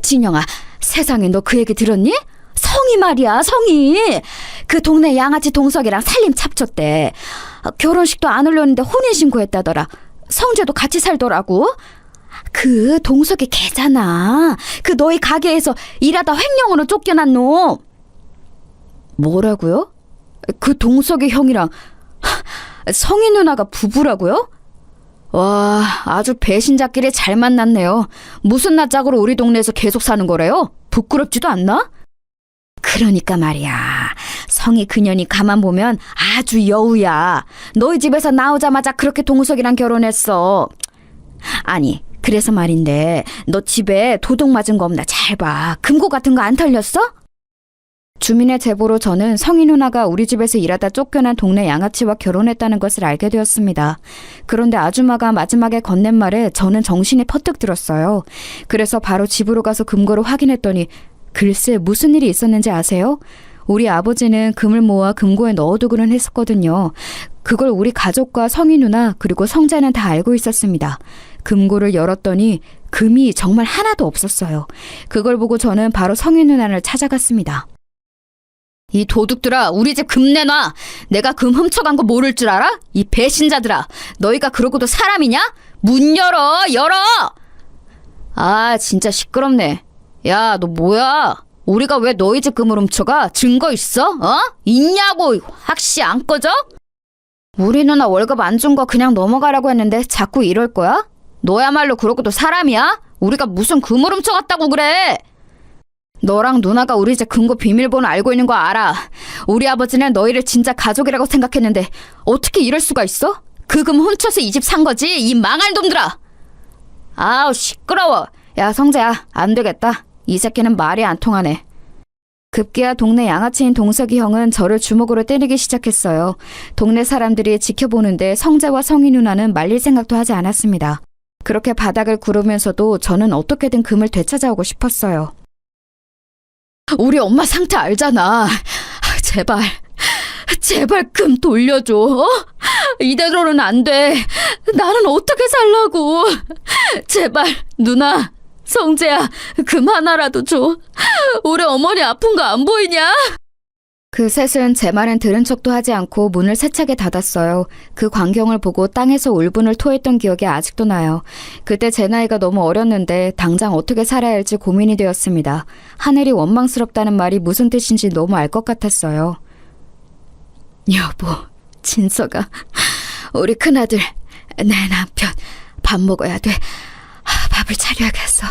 진영아, 세상에 너 그 얘기 들었니? 성희 말이야, 성희. 그 동네 양아치 동석이랑 살림 찹쳤대. 결혼식도 안 올렸는데 혼인신고했다더라. 성재도 같이 살더라고. 그 동석이 걔잖아. 그 너희 가게에서 일하다 횡령으로 쫓겨난 놈. 뭐라고요? 그 동석이 형이랑 성희 누나가 부부라고요? 와, 아주 배신자끼리 잘 만났네요. 무슨 낯짝으로 우리 동네에서 계속 사는 거래요? 부끄럽지도 않나? 그러니까 말이야. 성희 그년이 가만 보면 아주 여우야. 너희 집에서 나오자마자 그렇게 동석이랑 결혼했어. 아니, 그래서 말인데 너 집에 도둑 맞은 거 없나 잘 봐. 금고 같은 거 안 털렸어? 주민의 제보로 저는 성희 누나가 우리 집에서 일하다 쫓겨난 동네 양아치와 결혼했다는 것을 알게 되었습니다. 그런데 아줌마가 마지막에 건넨 말에 저는 정신이 퍼뜩 들었어요. 그래서 바로 집으로 가서 금고를 확인했더니 글쎄 무슨 일이 있었는지 아세요? 우리 아버지는 금을 모아 금고에 넣어두고는 했었거든요. 그걸 우리 가족과 성희 누나 그리고 성자는 다 알고 있었습니다. 금고를 열었더니 금이 정말 하나도 없었어요. 그걸 보고 저는 바로 성희 누나를 찾아갔습니다. 이 도둑들아, 우리 집 금 내놔. 내가 금 훔쳐간 거 모를 줄 알아? 이 배신자들아, 너희가 그러고도 사람이냐? 문 열어, 열어! 아, 진짜 시끄럽네. 야, 너 뭐야? 우리가 왜 너희 집 금을 훔쳐가? 증거 있어? 있냐고! 확시 안 꺼져? 우리 누나 월급 안 준 거 그냥 넘어가라고 했는데 자꾸 이럴 거야? 너야말로 그러고도 사람이야? 우리가 무슨 금을 훔쳐갔다고 그래? 너랑 누나가 우리 집 금고 비밀번호 알고 있는 거 알아. 우리 아버지는 너희를 진짜 가족이라고 생각했는데 어떻게 이럴 수가 있어? 그 금 훔쳐서 이 집 산 거지, 이 망할 놈들아. 아우, 시끄러워. 야, 성재야, 안 되겠다. 이 새끼는 말이 안 통하네. 급기야 동네 양아치인 동석이 형은 저를 주먹으로 때리기 시작했어요. 동네 사람들이 지켜보는데 성재와 성희 누나는 말릴 생각도 하지 않았습니다. 그렇게 바닥을 구르면서도 저는 어떻게든 금을 되찾아오고 싶었어요. 우리 엄마 상태 알잖아. 제발 금 돌려줘. 이대로는 안 돼. 나는 어떻게 살라고. 제발 누나, 성재야, 금 하나라도 줘. 우리 어머니 아픈 거 안 보이냐? 그 셋은 제 말은 들은 척도 하지 않고 문을 세차게 닫았어요. 그 광경을 보고 땅에서 울분을 토했던 기억이 아직도 나요. 그때 제 나이가 너무 어렸는데 당장 어떻게 살아야 할지 고민이 되었습니다. 하늘이 원망스럽다는 말이 무슨 뜻인지 너무 알 것 같았어요. 여보, 진서가, 우리 큰아들, 내 남편, 밥 먹어야 돼. 밥을 차려야겠어.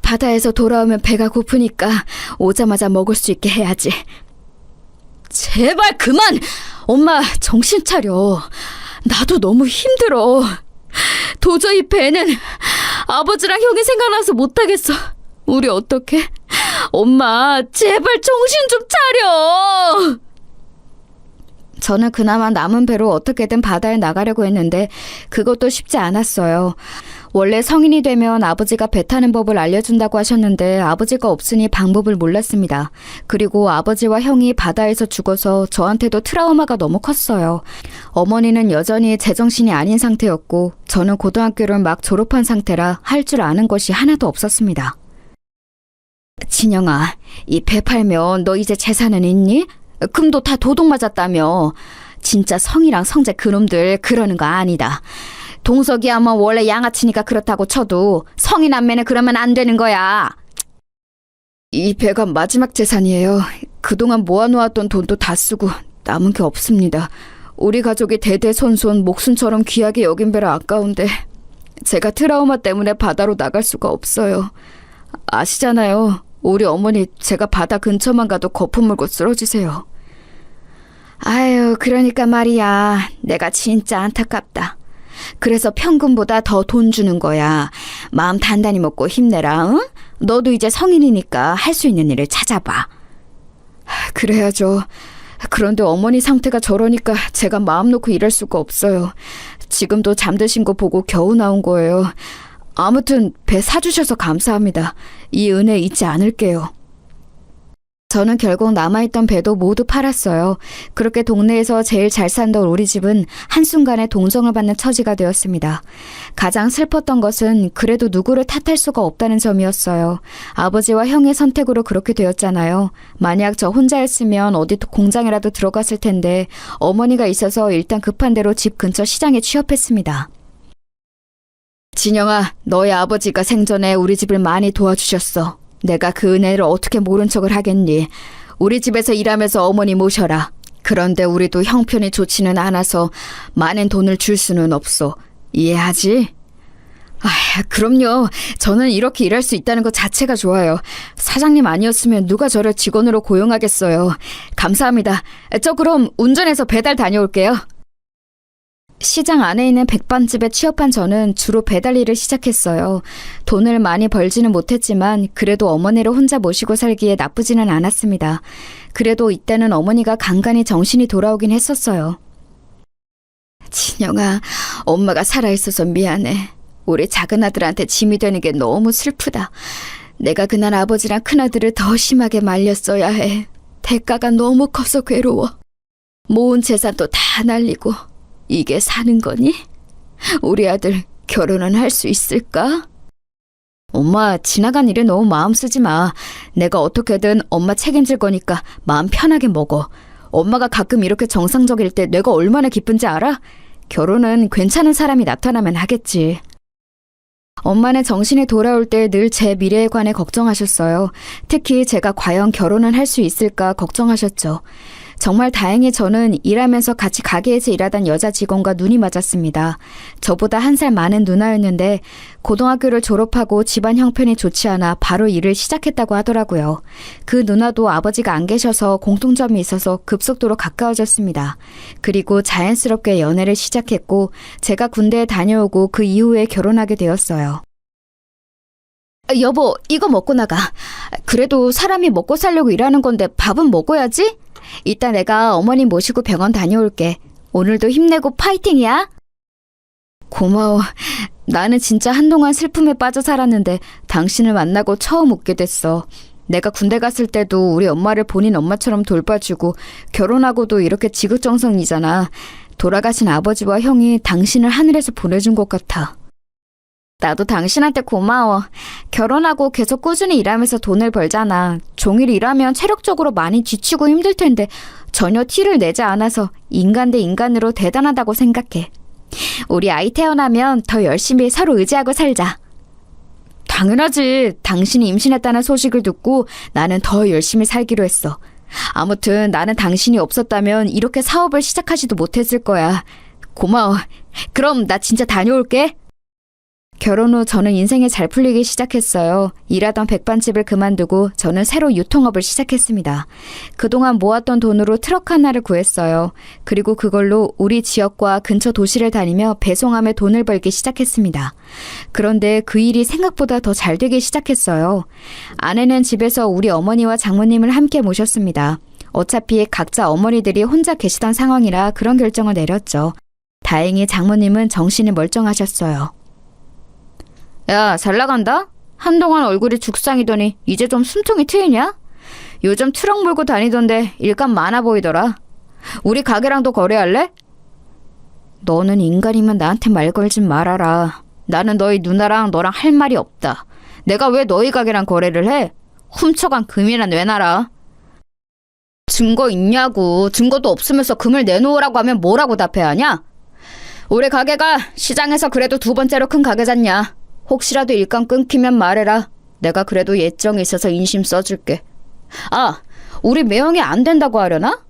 바다에서 돌아오면 배가 고프니까 오자마자 먹을 수 있게 해야지. 제발 그만! 엄마, 정신 차려. 나도 너무 힘들어. 도저히 배는 아버지랑 형이 생각나서 못하겠어. 우리 어떡해? 엄마, 제발 정신 좀 차려! 저는 그나마 남은 배로 어떻게든 바다에 나가려고 했는데 그것도 쉽지 않았어요. 원래 성인이 되면 아버지가 배 타는 법을 알려준다고 하셨는데 아버지가 없으니 방법을 몰랐습니다. 그리고 아버지와 형이 바다에서 죽어서 저한테도 트라우마가 너무 컸어요. 어머니는 여전히 제정신이 아닌 상태였고 저는 고등학교를 막 졸업한 상태라 할 줄 아는 것이 하나도 없었습니다. 진영아, 이 배 팔면 너 이제 재산은 있니? 금도 다 도둑 맞았다며. 진짜 성이랑 성재 그놈들 그러는 거 아니다. 동석이야 뭐 원래 양아치니까 그렇다고 쳐도 성이 남매는 그러면 안 되는 거야. 이 배가 마지막 재산이에요. 그동안 모아놓았던 돈도 다 쓰고 남은 게 없습니다. 우리 가족이 대대손손 목숨처럼 귀하게 여긴 배라 아까운데 제가 트라우마 때문에 바다로 나갈 수가 없어요. 아시잖아요. 우리 어머니 제가 바다 근처만 가도 거품 물고 쓰러지세요. 아유, 그러니까 말이야. 내가 진짜 안타깝다. 그래서 평균보다 더 돈 주는 거야. 마음 단단히 먹고 힘내라. 응? 너도 이제 성인이니까 할 수 있는 일을 찾아봐. 그래야죠. 그런데 어머니 상태가 저러니까 제가 마음 놓고 일할 수가 없어요. 지금도 잠드신 거 보고 겨우 나온 거예요. 아무튼 배 사주셔서 감사합니다. 이 은혜 잊지 않을게요. 저는 결국 남아있던 배도 모두 팔았어요. 그렇게 동네에서 제일 잘 살던 우리 집은 한순간에 동정을 받는 처지가 되었습니다. 가장 슬펐던 것은 그래도 누구를 탓할 수가 없다는 점이었어요. 아버지와 형의 선택으로 그렇게 되었잖아요. 만약 저 혼자였으면 어디 공장이라도 들어갔을 텐데 어머니가 있어서 일단 급한 대로 집 근처 시장에 취업했습니다. 진영아, 너희 아버지가 생전에 우리 집을 많이 도와주셨어. 내가 그 은혜를 어떻게 모른 척을 하겠니? 우리 집에서 일하면서 어머니 모셔라. 그런데 우리도 형편이 좋지는 않아서 많은 돈을 줄 수는 없어. 이해하지? 그럼요. 저는 이렇게 일할 수 있다는 것 자체가 좋아요. 사장님 아니었으면 누가 저를 직원으로 고용하겠어요. 감사합니다. 저 그럼 운전해서 배달 다녀올게요. 시장 안에 있는 백반집에 취업한 저는 주로 배달 일을 시작했어요. 돈을 많이 벌지는 못했지만 그래도 어머니를 혼자 모시고 살기에 나쁘지는 않았습니다. 그래도 이때는 어머니가 간간히 정신이 돌아오긴 했었어요. 진영아, 엄마가 살아있어서 미안해. 우리 작은 아들한테 짐이 되는 게 너무 슬프다. 내가 그날 아버지랑 큰아들을 더 심하게 말렸어야 해. 대가가 너무 커서 괴로워. 모은 재산도 다 날리고 이게 사는 거니? 우리 아들 결혼은 할 수 있을까? 엄마, 지나간 일에 너무 마음 쓰지 마. 내가 어떻게든 엄마 책임질 거니까 마음 편하게 먹어. 엄마가 가끔 이렇게 정상적일 때 내가 얼마나 기쁜지 알아? 결혼은 괜찮은 사람이 나타나면 하겠지. 엄마는 정신이 돌아올 때 늘 제 미래에 관해 걱정하셨어요. 특히 제가 과연 결혼은 할 수 있을까 걱정하셨죠. 정말 다행히 저는 일하면서 같이 가게에서 일하던 여자 직원과 눈이 맞았습니다. 저보다 1살 많은 누나였는데 고등학교를 졸업하고 집안 형편이 좋지 않아 바로 일을 시작했다고 하더라고요. 그 누나도 아버지가 안 계셔서 공통점이 있어서 급속도로 가까워졌습니다. 그리고 자연스럽게 연애를 시작했고 제가 군대에 다녀오고 그 이후에 결혼하게 되었어요. 여보, 이거 먹고 나가. 그래도 사람이 먹고 살려고 일하는 건데 밥은 먹어야지? 이따 내가 어머니 모시고 병원 다녀올게. 오늘도 힘내고 파이팅이야. 고마워. 나는 진짜 한동안 슬픔에 빠져 살았는데 당신을 만나고 처음 웃게 됐어. 내가 군대 갔을 때도 우리 엄마를 본인 엄마처럼 돌봐주고 결혼하고도 이렇게 지극정성이잖아. 돌아가신 아버지와 형이 당신을 하늘에서 보내준 것 같아. 나도 당신한테 고마워. 결혼하고 계속 꾸준히 일하면서 돈을 벌잖아. 종일 일하면 체력적으로 많이 지치고 힘들 텐데 전혀 티를 내지 않아서 인간 대 인간으로 대단하다고 생각해. 우리 아이 태어나면 더 열심히 서로 의지하고 살자. 당연하지. 당신이 임신했다는 소식을 듣고 나는 더 열심히 살기로 했어. 아무튼 나는 당신이 없었다면 이렇게 사업을 시작하지도 못했을 거야. 고마워. 그럼 나 진짜 다녀올게. 결혼 후 저는 인생이 잘 풀리기 시작했어요. 일하던 백반집을 그만두고 저는 새로 유통업을 시작했습니다. 그동안 모았던 돈으로 트럭 하나를 구했어요. 그리고 그걸로 우리 지역과 근처 도시를 다니며 배송하며 돈을 벌기 시작했습니다. 그런데 그 일이 생각보다 더 잘 되기 시작했어요. 아내는 집에서 우리 어머니와 장모님을 함께 모셨습니다. 어차피 각자 어머니들이 혼자 계시던 상황이라 그런 결정을 내렸죠. 다행히 장모님은 정신이 멀쩡하셨어요. 야, 잘 나간다? 한동안 얼굴이 죽상이더니 이제 좀 숨통이 트이냐? 요즘 트럭 몰고 다니던데 일감 많아 보이더라. 우리 가게랑도 거래할래? 너는 인간이면 나한테 말 걸지 말아라. 나는 너희 누나랑 너랑 할 말이 없다. 내가 왜 너희 가게랑 거래를 해? 훔쳐간 금이나 내놔라. 증거 있냐고. 증거도 없으면서 금을 내놓으라고 하면 뭐라고 답해야 하냐? 우리 가게가 시장에서 그래도 2번째로 큰 가게잖냐. 혹시라도 일감 끊기면 말해라. 내가 그래도 예정이 있어서 인심 써줄게. 아, 우리 매형이 안 된다고 하려나?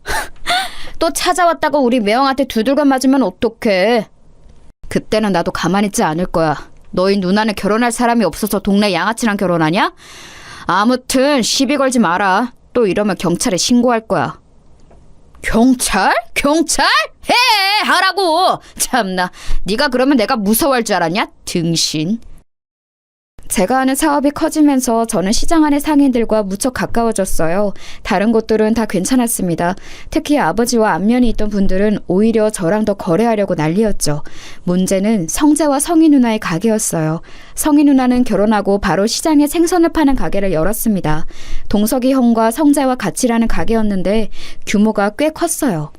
또 찾아왔다고 우리 매형한테 두들겨 맞으면 어떡해. 그때는 나도 가만히 있지 않을 거야. 너희 누나는 결혼할 사람이 없어서 동네 양아치랑 결혼하냐? 아무튼 시비 걸지 마라. 또 이러면 경찰에 신고할 거야. 경찰? 경찰? 해! 하라고! 참나, 네가 그러면 내가 무서워할 줄 알았냐? 등신. 제가 하는 사업이 커지면서 저는 시장 안의 상인들과 무척 가까워졌어요. 다른 곳들은 다 괜찮았습니다. 특히 아버지와 안면이 있던 분들은 오히려 저랑 더 거래하려고 난리였죠. 문제는 성재와 성희 누나의 가게였어요. 성희 누나는 결혼하고 바로 시장에 생선을 파는 가게를 열었습니다. 동석이 형과 성재와 같이 일하는 가게였는데 규모가 꽤 컸어요.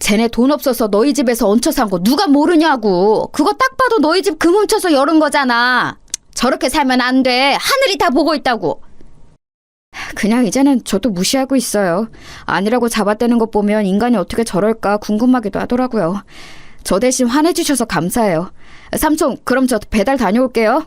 쟤네 돈 없어서 너희 집에서 얹혀 산 거 누가 모르냐고. 그거 딱 봐도 너희 집 금 훔쳐서 열은 거잖아. 저렇게 살면 안 돼. 하늘이 다 보고 있다고. 그냥 이제는 저도 무시하고 있어요. 아니라고 잡아떼는 것 보면 인간이 어떻게 저럴까 궁금하기도 하더라고요. 저 대신 화내주셔서 감사해요. 삼촌, 그럼 저 배달 다녀올게요.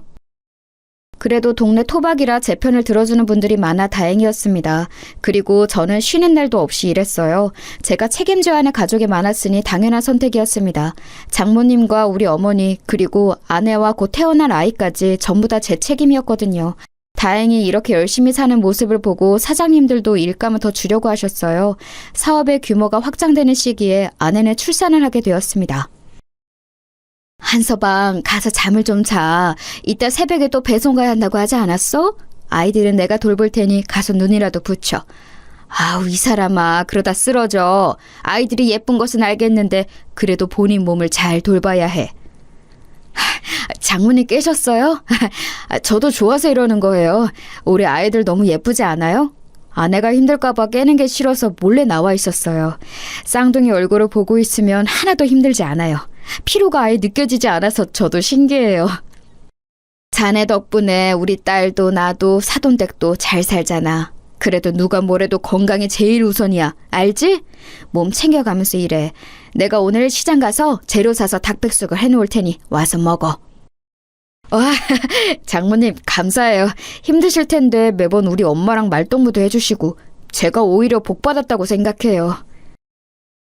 그래도 동네 토박이라 제 편을 들어주는 분들이 많아 다행이었습니다. 그리고 저는 쉬는 날도 없이 일했어요. 제가 책임져야 하는 가족이 많았으니 당연한 선택이었습니다. 장모님과 우리 어머니 그리고 아내와 곧 태어날 아이까지 전부 다 제 책임이었거든요. 다행히 이렇게 열심히 사는 모습을 보고 사장님들도 일감을 더 주려고 하셨어요. 사업의 규모가 확장되는 시기에 아내는 출산을 하게 되었습니다. 한서방, 가서 잠을 좀 자. 이따 새벽에 또 배송 가야 한다고 하지 않았어? 아이들은 내가 돌볼 테니 가서 눈이라도 붙여. 아우, 이 사람아, 그러다 쓰러져. 아이들이 예쁜 것은 알겠는데 그래도 본인 몸을 잘 돌봐야 해. 장모님 깨셨어요? 저도 좋아서 이러는 거예요. 우리 아이들 너무 예쁘지 않아요? 아내가 힘들까봐 깨는 게 싫어서 몰래 나와 있었어요. 쌍둥이 얼굴을 보고 있으면 하나도 힘들지 않아요. 피로가 아예 느껴지지 않아서 저도 신기해요. 자네 덕분에 우리 딸도 나도 사돈댁도 잘 살잖아. 그래도 누가 뭐래도 건강이 제일 우선이야. 알지? 몸 챙겨가면서 일해. 내가 오늘 시장 가서 재료 사서 닭백숙을 해놓을 테니 와서 먹어. 와, 장모님 감사해요. 힘드실 텐데 매번 우리 엄마랑 말동무도 해주시고 제가 오히려 복 받았다고 생각해요.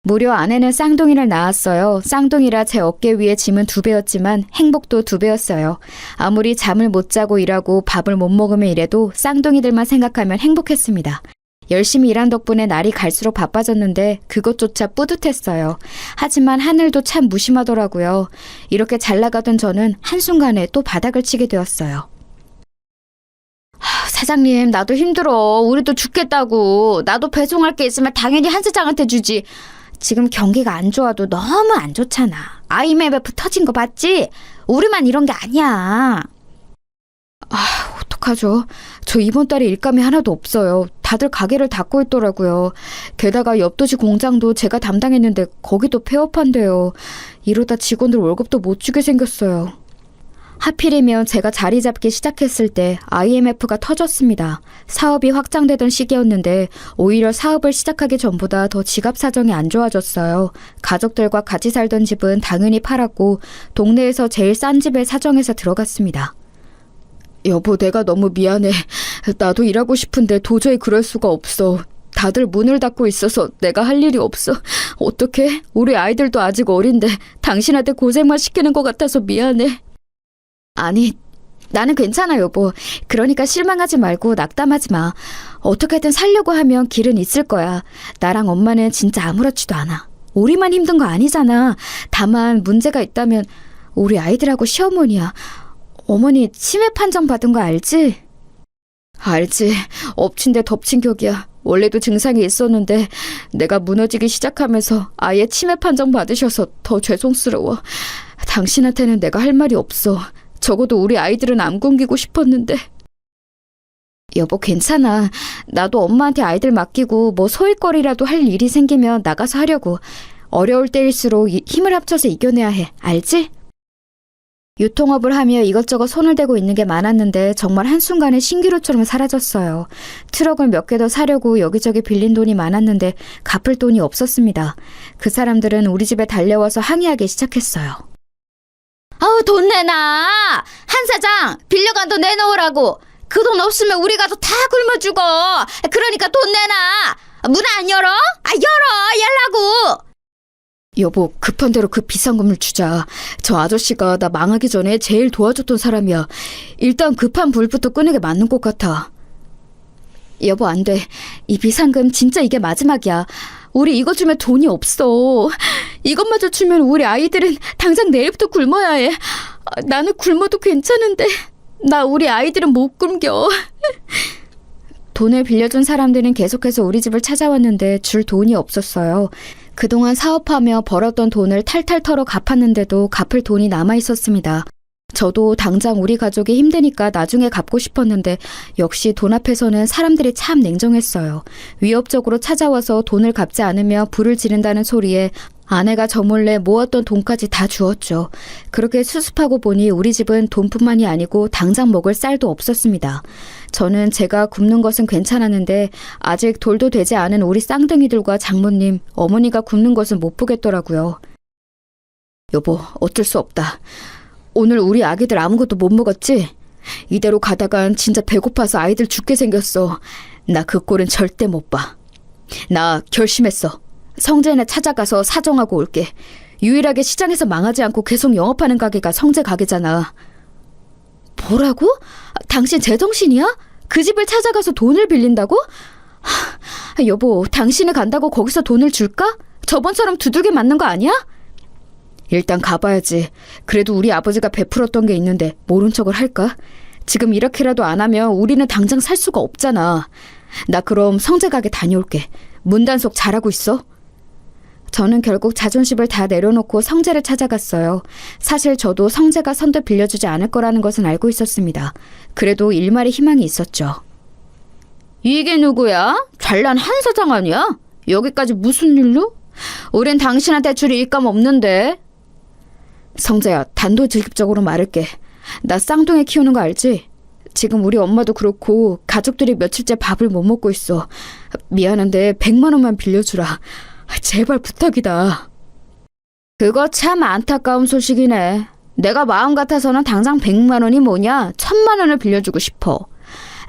무려 아내는 쌍둥이를 낳았어요. 쌍둥이라 제 어깨 위에 짐은 2배였지만 행복도 2배였어요. 아무리 잠을 못 자고 일하고 밥을 못 먹으며 일해도 쌍둥이들만 생각하면 행복했습니다. 열심히 일한 덕분에 날이 갈수록 바빠졌는데 그것조차 뿌듯했어요. 하지만 하늘도 참 무심하더라고요. 이렇게 잘 나가던 저는 한순간에 또 바닥을 치게 되었어요. 사장님, 나도 힘들어. 우리도 죽겠다고. 나도 배송할 게 있으면 당연히 한 사장한테 주지. 지금 경기가 안 좋아도 너무 안 좋잖아. IMF 터진 거 봤지? 우리만 이런 게 아니야. 어떡하죠? 저 이번 달에 일감이 하나도 없어요. 다들 가게를 닫고 있더라고요. 게다가 옆 도시 공장도 제가 담당했는데 거기도 폐업한대요. 이러다 직원들 월급도 못 주게 생겼어요. 하필이면 제가 자리 잡기 시작했을 때 IMF가 터졌습니다. 사업이 확장되던 시기였는데 오히려 사업을 시작하기 전보다 더 지갑 사정이 안 좋아졌어요. 가족들과 같이 살던 집은 당연히 팔았고 동네에서 제일 싼 집에 사정해서 들어갔습니다. 여보, 내가 너무 미안해. 나도 일하고 싶은데 도저히 그럴 수가 없어. 다들 문을 닫고 있어서 내가 할 일이 없어. 어떡해? 우리 아이들도 아직 어린데 당신한테 고생만 시키는 것 같아서 미안해. 아니, 나는 괜찮아, 여보. 그러니까 실망하지 말고 낙담하지 마. 어떻게든 살려고 하면 길은 있을 거야. 나랑 엄마는 진짜 아무렇지도 않아. 우리만 힘든 거 아니잖아. 다만 문제가 있다면 우리 아이들하고 시어머니야. 어머니 치매 판정 받은 거 알지? 알지. 엎친 데 덮친 격이야. 원래도 증상이 있었는데 내가 무너지기 시작하면서 아예 치매 판정 받으셔서 더 죄송스러워. 당신한테는 내가 할 말이 없어. 적어도 우리 아이들은 안 굶기고 싶었는데. 여보, 괜찮아. 나도 엄마한테 아이들 맡기고 뭐 소일거리라도 할 일이 생기면 나가서 하려고. 어려울 때일수록 힘을 합쳐서 이겨내야 해. 알지? 유통업을 하며 이것저것 손을 대고 있는 게 많았는데 정말 한순간에 신기루처럼 사라졌어요. 트럭을 몇 개 더 사려고 여기저기 빌린 돈이 많았는데 갚을 돈이 없었습니다. 그 사람들은 우리 집에 달려와서 항의하기 시작했어요. 아우, 돈 내놔! 한 사장! 빌려간 돈 내놓으라고! 그 돈 없으면 우리 가서 다 굶어 죽어! 그러니까 돈 내놔! 문 안 열어? 열라고! 여보, 급한 대로 그 비싼 건물 주자. 저 아저씨가 나 망하기 전에 제일 도와줬던 사람이야. 일단 급한 불부터 끄는 게 맞는 것 같아. 여보, 안 돼. 이 비상금 진짜 이게 마지막이야. 우리 이거 주면 돈이 없어. 이것마저 주면 우리 아이들은 당장 내일부터 굶어야 해. 나는 굶어도 괜찮은데 나 우리 아이들은 못 굶겨. 돈을 빌려준 사람들은 계속해서 우리 집을 찾아왔는데 줄 돈이 없었어요. 그동안 사업하며 벌었던 돈을 탈탈 털어 갚았는데도 갚을 돈이 남아 있었습니다. 저도 당장 우리 가족이 힘드니까 나중에 갚고 싶었는데 역시 돈 앞에서는 사람들이 참 냉정했어요. 위협적으로 찾아와서 돈을 갚지 않으면 불을 지른다는 소리에 아내가 저 몰래 모았던 돈까지 다 주었죠. 그렇게 수습하고 보니 우리 집은 돈뿐만이 아니고 당장 먹을 쌀도 없었습니다. 저는 제가 굶는 것은 괜찮았는데 아직 돌도 되지 않은 우리 쌍둥이들과 장모님, 어머니가 굶는 것은 못 보겠더라고요. 여보, 어쩔 수 없다. 오늘 우리 아기들 아무것도 못 먹었지? 이대로 가다간 진짜 배고파서 아이들 죽게 생겼어. 나 그 꼴은 절대 못 봐. 나 결심했어. 성재네 찾아가서 사정하고 올게. 유일하게 시장에서 망하지 않고 계속 영업하는 가게가 성재 가게잖아. 뭐라고? 당신 제정신이야? 그 집을 찾아가서 돈을 빌린다고? 여보, 당신이 간다고 거기서 돈을 줄까? 저번처럼 두들겨 맞는 거 아니야? 일단 가봐야지. 그래도 우리 아버지가 베풀었던 게 있는데 모른 척을 할까? 지금 이렇게라도 안 하면 우리는 당장 살 수가 없잖아. 나 그럼 성재 가게 다녀올게. 문단속 잘하고 있어? 저는 결국 자존심을 다 내려놓고 성재를 찾아갔어요. 사실 저도 성재가 선뜻 빌려주지 않을 거라는 것은 알고 있었습니다. 그래도 일말의 희망이 있었죠. 이게 누구야? 잘난 한 사장 아니야? 여기까지 무슨 일로? 우린 당신한테 줄 일감 없는데. 성재야, 단도직입적으로 말할게. 나 쌍둥이 키우는 거 알지? 지금 우리 엄마도 그렇고 가족들이 며칠째 밥을 못 먹고 있어. 미안한데 100만 원만 빌려주라. 제발 부탁이다. 그거 참 안타까운 소식이네. 내가 마음 같아서는 당장 100만 원이 뭐냐? 1000만 원을 빌려주고 싶어.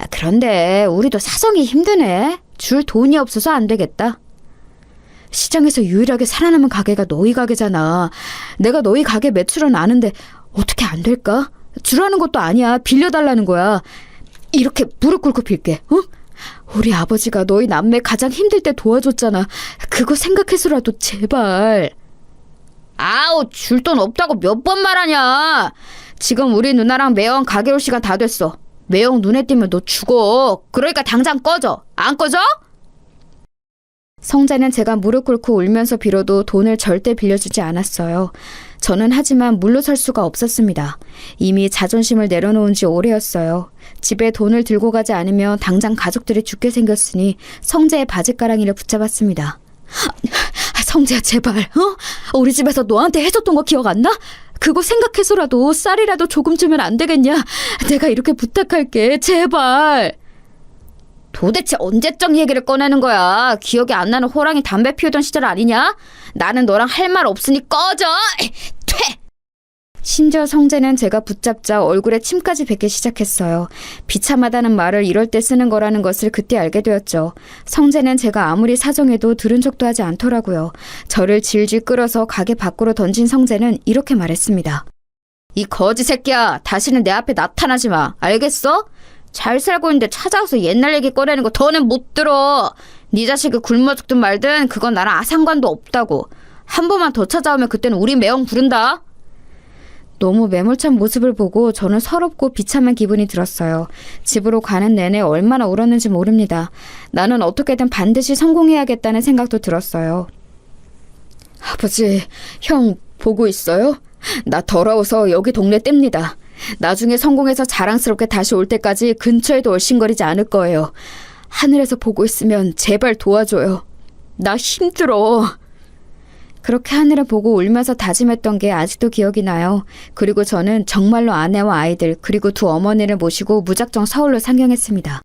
그런데 우리도 사정이 힘드네. 줄 돈이 없어서 안 되겠다. 시장에서 유일하게 살아남은 가게가 너희 가게잖아. 내가 너희 가게 매출은 아는데 어떻게 안 될까? 주라는 것도 아니야. 빌려달라는 거야. 이렇게 무릎 꿇고 빌게. 어? 우리 아버지가 너희 남매 가장 힘들 때 도와줬잖아. 그거 생각해서라도 제발. 아우, 줄 돈 없다고 몇 번 말하냐. 지금 우리 누나랑 매형 가게 올 시간 다 됐어. 매형 눈에 띄면 너 죽어. 그러니까 당장 꺼져. 안 꺼져? 성재는 제가 무릎 꿇고 울면서 빌어도 돈을 절대 빌려주지 않았어요. 저는 하지만 물러설 수가 없었습니다. 이미 자존심을 내려놓은 지 오래였어요. 집에 돈을 들고 가지 않으면 당장 가족들이 죽게 생겼으니 성재의 바지가랑이를 붙잡았습니다. 성재야, 제발, 우리 집에서 너한테 해줬던 거 기억 안 나? 그거 생각해서라도 쌀이라도 조금 주면 안 되겠냐? 내가 이렇게 부탁할게, 제발. 도대체 언제적 얘기를 꺼내는 거야? 기억이 안 나는 호랑이 담배 피우던 시절 아니냐? 나는 너랑 할 말 없으니 꺼져! 퇴! 심지어 성재는 제가 붙잡자 얼굴에 침까지 뱉기 시작했어요. 비참하다는 말을 이럴 때 쓰는 거라는 것을 그때 알게 되었죠. 성재는 제가 아무리 사정해도 들은 척도 하지 않더라고요. 저를 질질 끌어서 가게 밖으로 던진 성재는 이렇게 말했습니다. 이 거지 새끼야, 다시는 내 앞에 나타나지 마. 알겠어? 잘 살고 있는데 찾아와서 옛날 얘기 꺼내는 거 더는 못 들어. 네 자식이 굶어 죽든 말든 그건 나랑 아상관도 없다고. 한 번만 더 찾아오면 그때는 우리 매형 부른다. 너무 매몰찬 모습을 보고 저는 서럽고 비참한 기분이 들었어요. 집으로 가는 내내 얼마나 울었는지 모릅니다. 나는 어떻게든 반드시 성공해야겠다는 생각도 들었어요. 아버지, 형 보고 있어요? 나 더러워서 여기 동네 뗍니다. 나중에 성공해서 자랑스럽게 다시 올 때까지 근처에도 얼씬거리지 않을 거예요. 하늘에서 보고 있으면 제발 도와줘요. 나 힘들어. 그렇게 하늘을 보고 울면서 다짐했던 게 아직도 기억이 나요. 그리고 저는 정말로 아내와 아이들 그리고 두 어머니를 모시고 무작정 서울로 상경했습니다.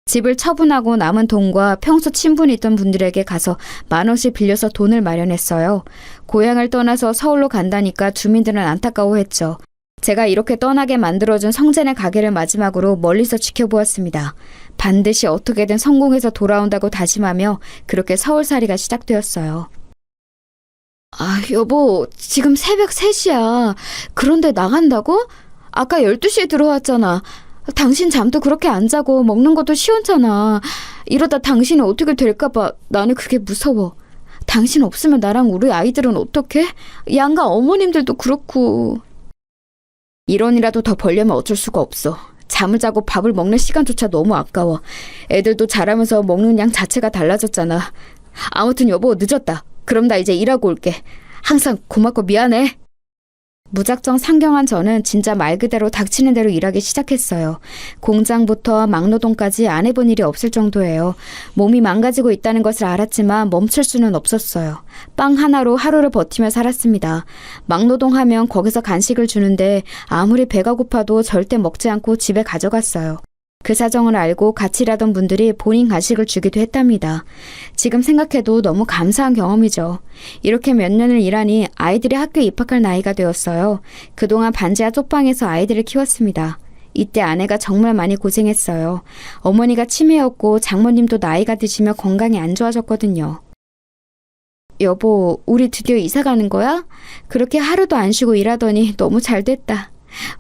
집을 처분하고 남은 돈과 평소 친분이 있던 분들에게 가서 10,000원씩 빌려서 돈을 마련했어요. 고향을 떠나서 서울로 간다니까 주민들은 안타까워했죠. 제가 이렇게 떠나게 만들어준 성재네 가게를 마지막으로 멀리서 지켜보았습니다. 반드시 어떻게든 성공해서 돌아온다고 다짐하며 그렇게 서울살이가 시작되었어요. 아, 여보, 지금 새벽 3시야. 그런데 나간다고? 아까 12시에 들어왔잖아. 당신 잠도 그렇게 안 자고 먹는 것도 시원찮아. 이러다 당신이 어떻게 될까봐 나는 그게 무서워. 당신 없으면 나랑 우리 아이들은 어떡해? 양가 어머님들도 그렇고. 1원이라도 더 벌려면 어쩔 수가 없어. 잠을 자고 밥을 먹는 시간조차 너무 아까워. 애들도 자라면서 먹는 양 자체가 달라졌잖아. 아무튼 여보, 늦었다. 그럼 나 이제 일하고 올게. 항상 고맙고 미안해. 무작정 상경한 저는 진짜 말 그대로 닥치는 대로 일하기 시작했어요. 공장부터 막노동까지 안 해본 일이 없을 정도예요. 몸이 망가지고 있다는 것을 알았지만 멈출 수는 없었어요. 빵 하나로 하루를 버티며 살았습니다. 막노동하면 거기서 간식을 주는데 아무리 배가 고파도 절대 먹지 않고 집에 가져갔어요. 그 사정을 알고 같이 일하던 분들이 본인 간식을 주기도 했답니다. 지금 생각해도 너무 감사한 경험이죠. 이렇게 몇 년을 일하니 아이들이 학교에 입학할 나이가 되었어요. 그동안 반지하 쪽방에서 아이들을 키웠습니다. 이때 아내가 정말 많이 고생했어요. 어머니가 치매였고 장모님도 나이가 드시며 건강이 안 좋아졌거든요. 여보, 우리 드디어 이사 가는 거야? 그렇게 하루도 안 쉬고 일하더니 너무 잘 됐다.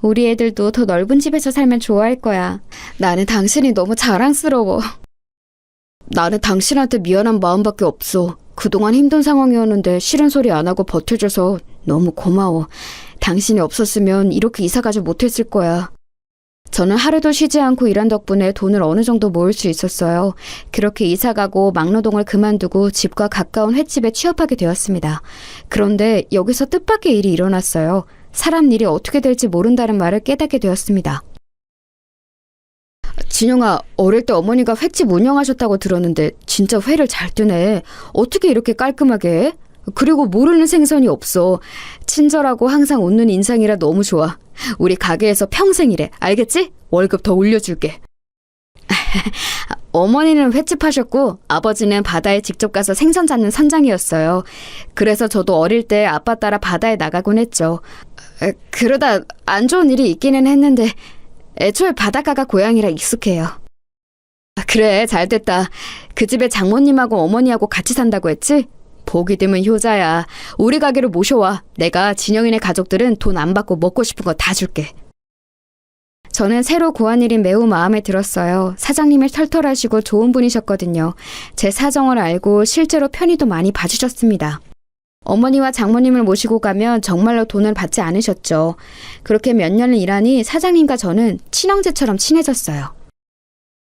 우리 애들도 더 넓은 집에서 살면 좋아할 거야. 나는 당신이 너무 자랑스러워. 나는 당신한테 미안한 마음밖에 없어. 그동안 힘든 상황이었는데 싫은 소리 안 하고 버텨줘서 너무 고마워. 당신이 없었으면 이렇게 이사 가지 못했을 거야. 저는 하루도 쉬지 않고 일한 덕분에 돈을 어느 정도 모을 수 있었어요. 그렇게 이사 가고 막노동을 그만두고 집과 가까운 횟집에 취업하게 되었습니다. 그런데 여기서 뜻밖의 일이 일어났어요. 사람 일이 어떻게 될지 모른다는 말을 깨닫게 되었습니다. 진영아, 어릴 때 어머니가 횟집 운영하셨다고 들었는데 진짜 회를 잘 뜨네. 어떻게 이렇게 깔끔하게 해? 그리고 모르는 생선이 없어. 친절하고 항상 웃는 인상이라 너무 좋아. 우리 가게에서 평생이래. 알겠지? 월급 더 올려줄게. 어머니는 횟집 하셨고 아버지는 바다에 직접 가서 생선 잡는 선장이었어요. 그래서 저도 어릴 때 아빠 따라 바다에 나가곤 했죠. 그러다 안 좋은 일이 있기는 했는데 애초에 바닷가가 고향이라 익숙해요. 그래, 잘됐다. 그 집에 장모님하고 어머니하고 같이 산다고 했지? 보기 드문 효자야. 우리 가게로 모셔와. 내가 진영이네 가족들은 돈 안 받고 먹고 싶은 거 다 줄게. 저는 새로 구한 일이 매우 마음에 들었어요. 사장님이 털털하시고 좋은 분이셨거든요. 제 사정을 알고 실제로 편의도 많이 봐주셨습니다. 어머니와 장모님을 모시고 가면 정말로 돈을 받지 않으셨죠. 그렇게 몇 년을 일하니 사장님과 저는 친형제처럼 친해졌어요.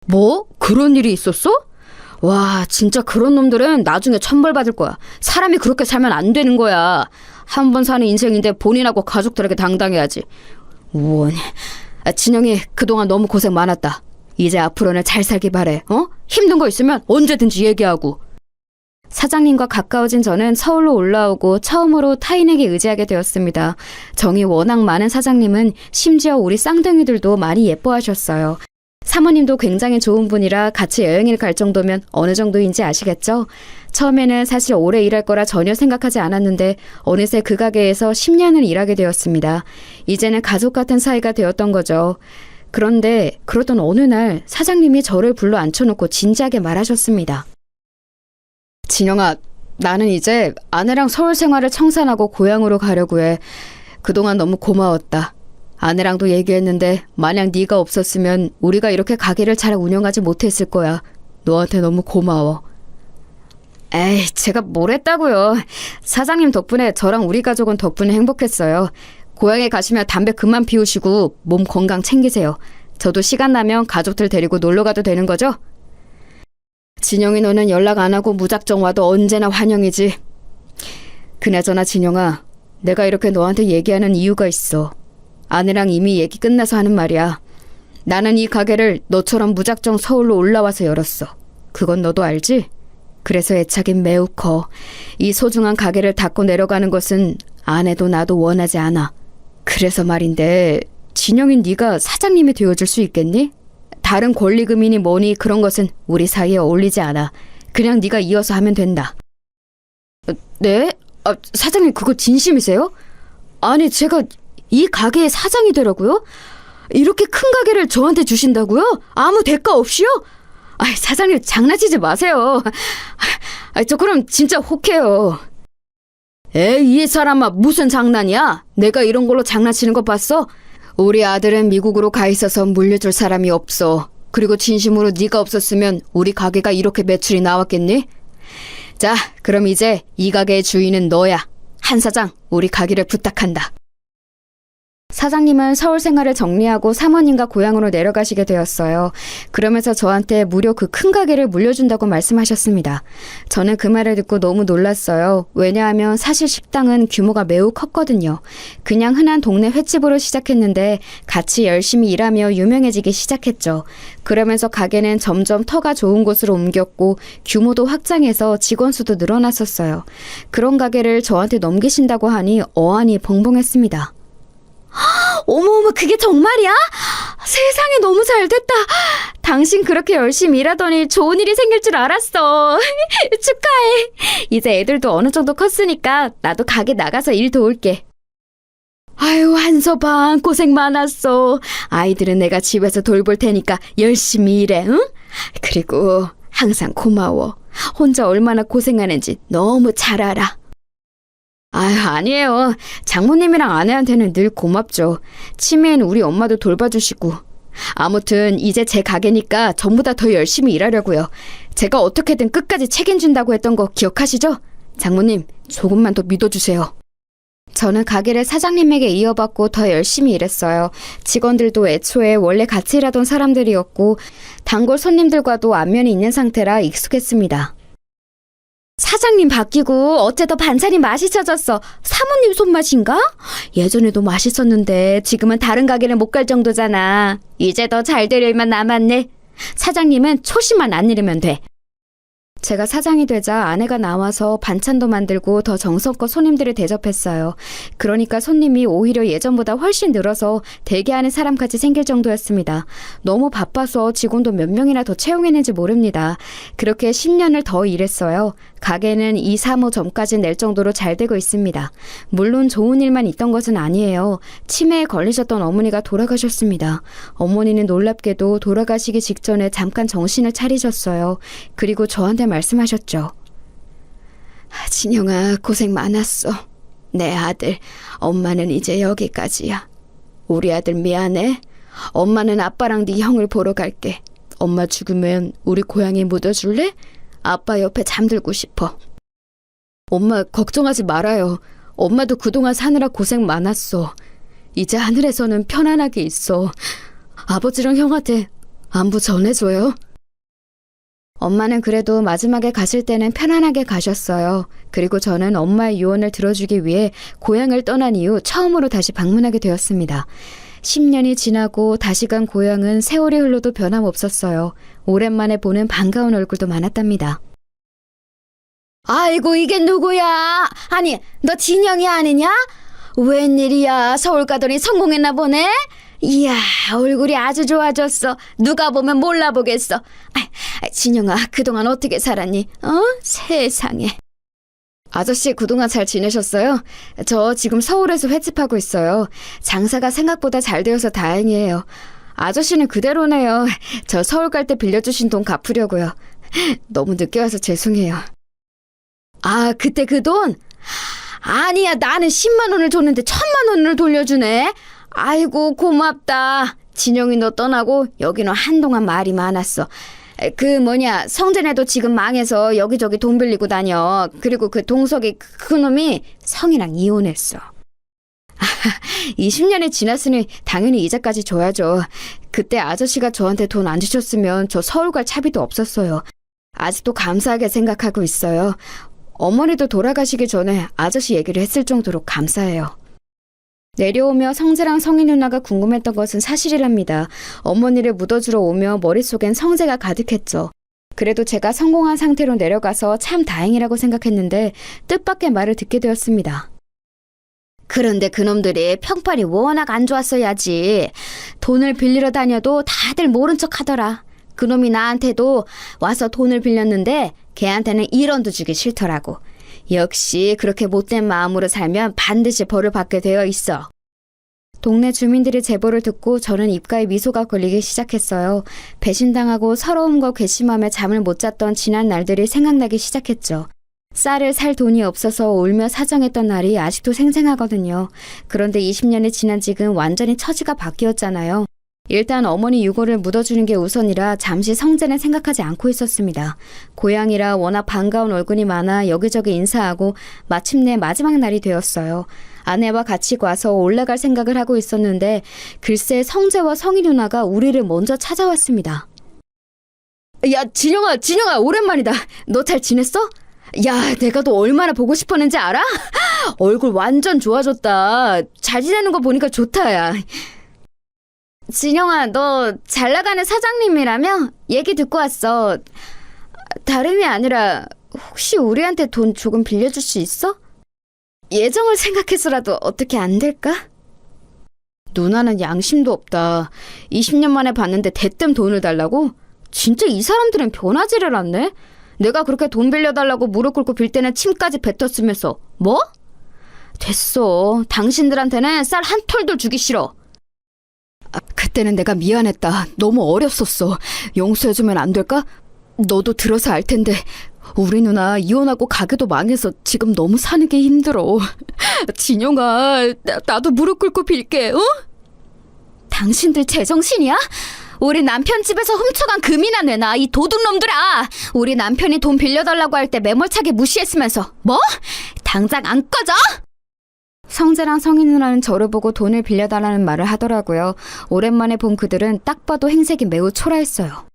뭐? 그런 일이 있었어? 와, 진짜 그런 놈들은 나중에 천벌 받을 거야. 사람이 그렇게 살면 안 되는 거야. 한 번 사는 인생인데 본인하고 가족들에게 당당해야지. 우원. 진영이 그동안 너무 고생 많았다. 이제 앞으로는 잘 살기 바래. 힘든 거 있으면 언제든지 얘기하고. 사장님과 가까워진 저는 서울로 올라오고 처음으로 타인에게 의지하게 되었습니다. 정이 워낙 많은 사장님은 심지어 우리 쌍둥이들도 많이 예뻐하셨어요. 사모님도 굉장히 좋은 분이라 같이 여행을 갈 정도면 어느 정도인지 아시겠죠? 처음에는 사실 오래 일할 거라 전혀 생각하지 않았는데 어느새 그 가게에서 10년을 일하게 되었습니다. 이제는 가족 같은 사이가 되었던 거죠. 그런데 그러던 어느 날 사장님이 저를 불러 앉혀놓고 진지하게 말하셨습니다. 진영아, 나는 이제 아내랑 서울 생활을 청산하고 고향으로 가려고 해. 그동안 너무 고마웠다. 아내랑도 얘기했는데 만약 네가 없었으면 우리가 이렇게 가게를 잘 운영하지 못했을 거야. 너한테 너무 고마워. 에이, 제가 뭘 했다고요. 사장님 덕분에 저랑 우리 가족은 덕분에 행복했어요. 고향에 가시면 담배 그만 피우시고 몸 건강 챙기세요. 저도 시간 나면 가족들 데리고 놀러 가도 되는 거죠? 진영이 너는 연락 안 하고 무작정 와도 언제나 환영이지. 그나저나 진영아, 내가 이렇게 너한테 얘기하는 이유가 있어. 아내랑 이미 얘기 끝나서 하는 말이야. 나는 이 가게를 너처럼 무작정 서울로 올라와서 열었어. 그건 너도 알지? 그래서 애착이 매우 커. 이 소중한 가게를 닫고 내려가는 것은 아내도 나도 원하지 않아. 그래서 말인데 진영인 네가 사장님이 되어줄 수 있겠니? 다른 권리금이니 뭐니 그런 것은 우리 사이에 어울리지 않아. 그냥 네가 이어서 하면 된다. 네? 사장님 그거 진심이세요? 아니 제가 이 가게의 사장이 되라고요? 이렇게 큰 가게를 저한테 주신다고요? 아무 대가 없이요? 사장님 장난치지 마세요. 저 그럼 진짜 혹해요. 에이, 이 사람아 무슨 장난이야? 내가 이런 걸로 장난치는 거 봤어? 우리 아들은 미국으로 가 있어서 물려줄 사람이 없어. 그리고 진심으로 네가 없었으면 우리 가게가 이렇게 매출이 나왔겠니? 자, 그럼 이제 이 가게의 주인은 너야. 한 사장, 우리 가게를 부탁한다. 사장님은 서울 생활을 정리하고 사모님과 고향으로 내려가시게 되었어요. 그러면서 저한테 무려 그 큰 가게를 물려준다고 말씀하셨습니다. 저는 그 말을 듣고 너무 놀랐어요. 왜냐하면 사실 식당은 규모가 매우 컸거든요. 그냥 흔한 동네 횟집으로 시작했는데 같이 열심히 일하며 유명해지기 시작했죠. 그러면서 가게는 점점 터가 좋은 곳으로 옮겼고 규모도 확장해서 직원 수도 늘어났었어요. 그런 가게를 저한테 넘기신다고 하니 어안이 벙벙했습니다. 어머어머, 그게 정말이야? 세상에 너무 잘됐다. 당신 그렇게 열심히 일하더니 좋은 일이 생길 줄 알았어. 축하해. 이제 애들도 어느 정도 컸으니까 나도 가게 나가서 일 도울게. 아유, 한서방 고생 많았어. 아이들은 내가 집에서 돌볼 테니까 열심히 일해, 응? 그리고 항상 고마워. 혼자 얼마나 고생하는지 너무 잘 알아. 아니에요. 장모님이랑 아내한테는 늘 고맙죠. 치매인 우리 엄마도 돌봐주시고. 아무튼 이제 제 가게니까 전보다 더 열심히 일하려고요. 제가 어떻게든 끝까지 책임진다고 했던 거 기억하시죠? 장모님, 조금만 더 믿어주세요. 저는 가게를 사장님에게 이어받고 더 열심히 일했어요. 직원들도 애초에 원래 같이 일하던 사람들이었고 단골 손님들과도 안면이 있는 상태라 익숙했습니다. 사장님 바뀌고 어째더 반찬이 맛있어졌어. 사모님 손맛인가? 예전에도 맛있었는데 지금은 다른 가게를 못 갈 정도잖아. 이제 더 잘 될 일만 남았네. 사장님은 초심만 안 잃으면 돼. 제가 사장이 되자 아내가 나와서 반찬도 만들고 더 정성껏 손님들을 대접했어요. 그러니까 손님이 오히려 예전보다 훨씬 늘어서 대기하는 사람까지 생길 정도였습니다. 너무 바빠서 직원도 몇 명이나 더 채용했는지 모릅니다. 그렇게 10년을 더 일했어요. 가게는 2, 3호 점까지 낼 정도로 잘 되고 있습니다. 물론 좋은 일만 있던 것은 아니에요. 치매에 걸리셨던 어머니가 돌아가셨습니다. 어머니는 놀랍게도 돌아가시기 직전에 잠깐 정신을 차리셨어요. 그리고 저한테 말씀하셨죠. 진영아, 고생 많았어. 내 아들, 엄마는 이제 여기까지야. 우리 아들 미안해. 엄마는 아빠랑 네 형을 보러 갈게. 엄마 죽으면 우리 고향에 묻어줄래? 아빠 옆에 잠들고 싶어. 엄마 걱정하지 말아요. 엄마도 그동안 사느라 고생 많았어. 이제 하늘에서는 편안하게 있어. 아버지랑 형한테 안부 전해줘요. 엄마는 그래도 마지막에 가실 때는 편안하게 가셨어요. 그리고 저는 엄마의 유언을 들어주기 위해 고향을 떠난 이후 처음으로 다시 방문하게 되었습니다. 10년이 지나고 다시 간 고향은 세월이 흘러도 변함없었어요. 오랜만에 보는 반가운 얼굴도 많았답니다. 아이고, 이게 누구야? 아니, 너 진영이 아니냐? 웬일이야? 서울 가더니 성공했나 보네? 이야, 얼굴이 아주 좋아졌어. 누가 보면 몰라보겠어. 진영아, 그동안 어떻게 살았니? 세상에. 아저씨, 그동안 잘 지내셨어요? 저 지금 서울에서 횟집하고 있어요. 장사가 생각보다 잘 되어서 다행이에요. 아저씨는 그대로네요. 저 서울 갈 때 빌려주신 돈 갚으려고요. 너무 늦게 와서 죄송해요. 아, 그때 그 돈? 아니야, 나는 10만 원을 줬는데 1,000만 원을 돌려주네. 아이고, 고맙다. 진영이 너 떠나고 여기는 한동안 말이 많았어. 성재네도 지금 망해서 여기저기 돈 빌리고 다녀. 그리고 그 동석이 그 놈이 성이랑 이혼했어. 20년이 지났으니 당연히 이자까지 줘야죠. 그때 아저씨가 저한테 돈 안 주셨으면 저 서울 갈 차비도 없었어요. 아직도 감사하게 생각하고 있어요. 어머니도 돌아가시기 전에 아저씨 얘기를 했을 정도로 감사해요. 내려오며 성재랑 성희 누나가 궁금했던 것은 사실이랍니다. 어머니를 묻어주러 오며 머릿속엔 성재가 가득했죠. 그래도 제가 성공한 상태로 내려가서 참 다행이라고 생각했는데 뜻밖의 말을 듣게 되었습니다. 그런데 그놈들이 평판이 워낙 안 좋았어야지. 돈을 빌리러 다녀도 다들 모른 척 하더라. 그놈이 나한테도 와서 돈을 빌렸는데 걔한테는 1원도 주기 싫더라고. 역시 그렇게 못된 마음으로 살면 반드시 벌을 받게 되어 있어. 동네 주민들의 제보를 듣고 저는 입가에 미소가 걸리기 시작했어요. 배신당하고 서러움과 괘씸함에 잠을 못 잤던 지난 날들이 생각나기 시작했죠. 쌀을 살 돈이 없어서 울며 사정했던 날이 아직도 생생하거든요. 그런데 20년이 지난 지금 완전히 처지가 바뀌었잖아요. 일단 어머니 유골을 묻어주는 게 우선이라 잠시 성재는 생각하지 않고 있었습니다. 고향이라 워낙 반가운 얼굴이 많아 여기저기 인사하고 마침내 마지막 날이 되었어요. 아내와 같이 와서 올라갈 생각을 하고 있었는데 글쎄 성재와 성희 누나가 우리를 먼저 찾아왔습니다. 야, 진영아, 오랜만이다. 너 잘 지냈어? 야, 내가 너 얼마나 보고 싶었는지 알아? 얼굴 완전 좋아졌다. 잘 지내는 거 보니까 좋다, 야. 진영아, 너 잘 나가는 사장님이라며? 얘기 듣고 왔어. 다름이 아니라 혹시 우리한테 돈 조금 빌려줄 수 있어? 예정을 생각해서라도 어떻게 안 될까? 누나는 양심도 없다. 20년 만에 봤는데 대뜸 돈을 달라고? 진짜 이 사람들은 변하지를 않네? 내가 그렇게 돈 빌려달라고 무릎 꿇고 빌 때는 침까지 뱉었으면서 뭐? 됐어. 당신들한테는 쌀 한 톨도 주기 싫어. 그때는 내가 미안했다. 너무 어렸었어. 용서해주면 안 될까? 너도 들어서 알 텐데 우리 누나 이혼하고 가게도 망해서 지금 너무 사는 게 힘들어. 진영아, 나도 무릎 꿇고 빌게, 어? 당신들 제정신이야? 우리 남편 집에서 훔쳐간 금이나 내놔, 이 도둑놈들아. 우리 남편이 돈 빌려달라고 할 때 매몰차게 무시했으면서 뭐? 당장 안 꺼져? 성재랑 성희 누나는 저를 보고 돈을 빌려달라는 말을 하더라고요. 오랜만에 본 그들은 딱 봐도 행색이 매우 초라했어요.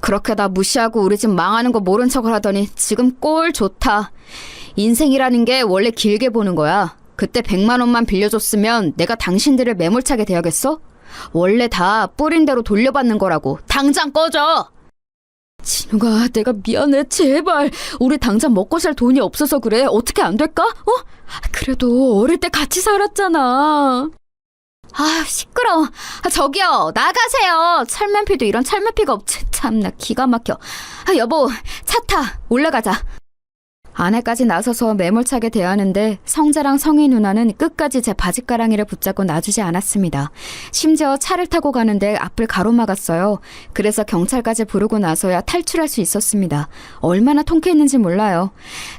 그렇게 나 무시하고 우리 집 망하는 거 모른 척을 하더니 지금 꼴 좋다. 인생이라는 게 원래 길게 보는 거야. 그때 100만 원만 빌려줬으면 내가 당신들을 매몰차게 대하겠어? 원래 다 뿌린 대로 돌려받는 거라고. 당장 꺼져! 진우가 내가 미안해. 제발. 우리 당장 먹고 살 돈이 없어서 그래. 어떻게 안 될까? 그래도 어릴 때 같이 살았잖아. 아, 시끄러워. 저기요, 나가세요. 철면피도 이런 철면피가 없지. 참나 기가 막혀. 여보, 차 타. 올라가자. 아내까지 나서서 매몰차게 대하는데 성재랑 성희 누나는 끝까지 제 바짓가랑이를 붙잡고 놔주지 않았습니다. 심지어 차를 타고 가는데 앞을 가로막았어요. 그래서 경찰까지 부르고 나서야 탈출할 수 있었습니다. 얼마나 통쾌했는지 몰라요.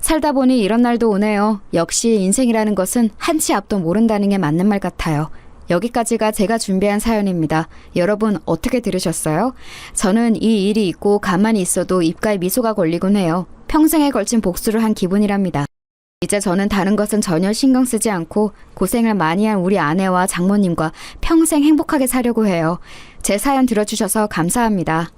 살다 보니 이런 날도 오네요. 역시 인생이라는 것은 한치 앞도 모른다는 게 맞는 말 같아요. 여기까지가 제가 준비한 사연입니다. 여러분 어떻게 들으셨어요? 저는 이 일이 있고 가만히 있어도 입가에 미소가 걸리곤 해요. 평생에 걸친 복수를 한 기분이랍니다. 이제 저는 다른 것은 전혀 신경 쓰지 않고 고생을 많이 한 우리 아내와 장모님과 평생 행복하게 사려고 해요. 제 사연 들어주셔서 감사합니다.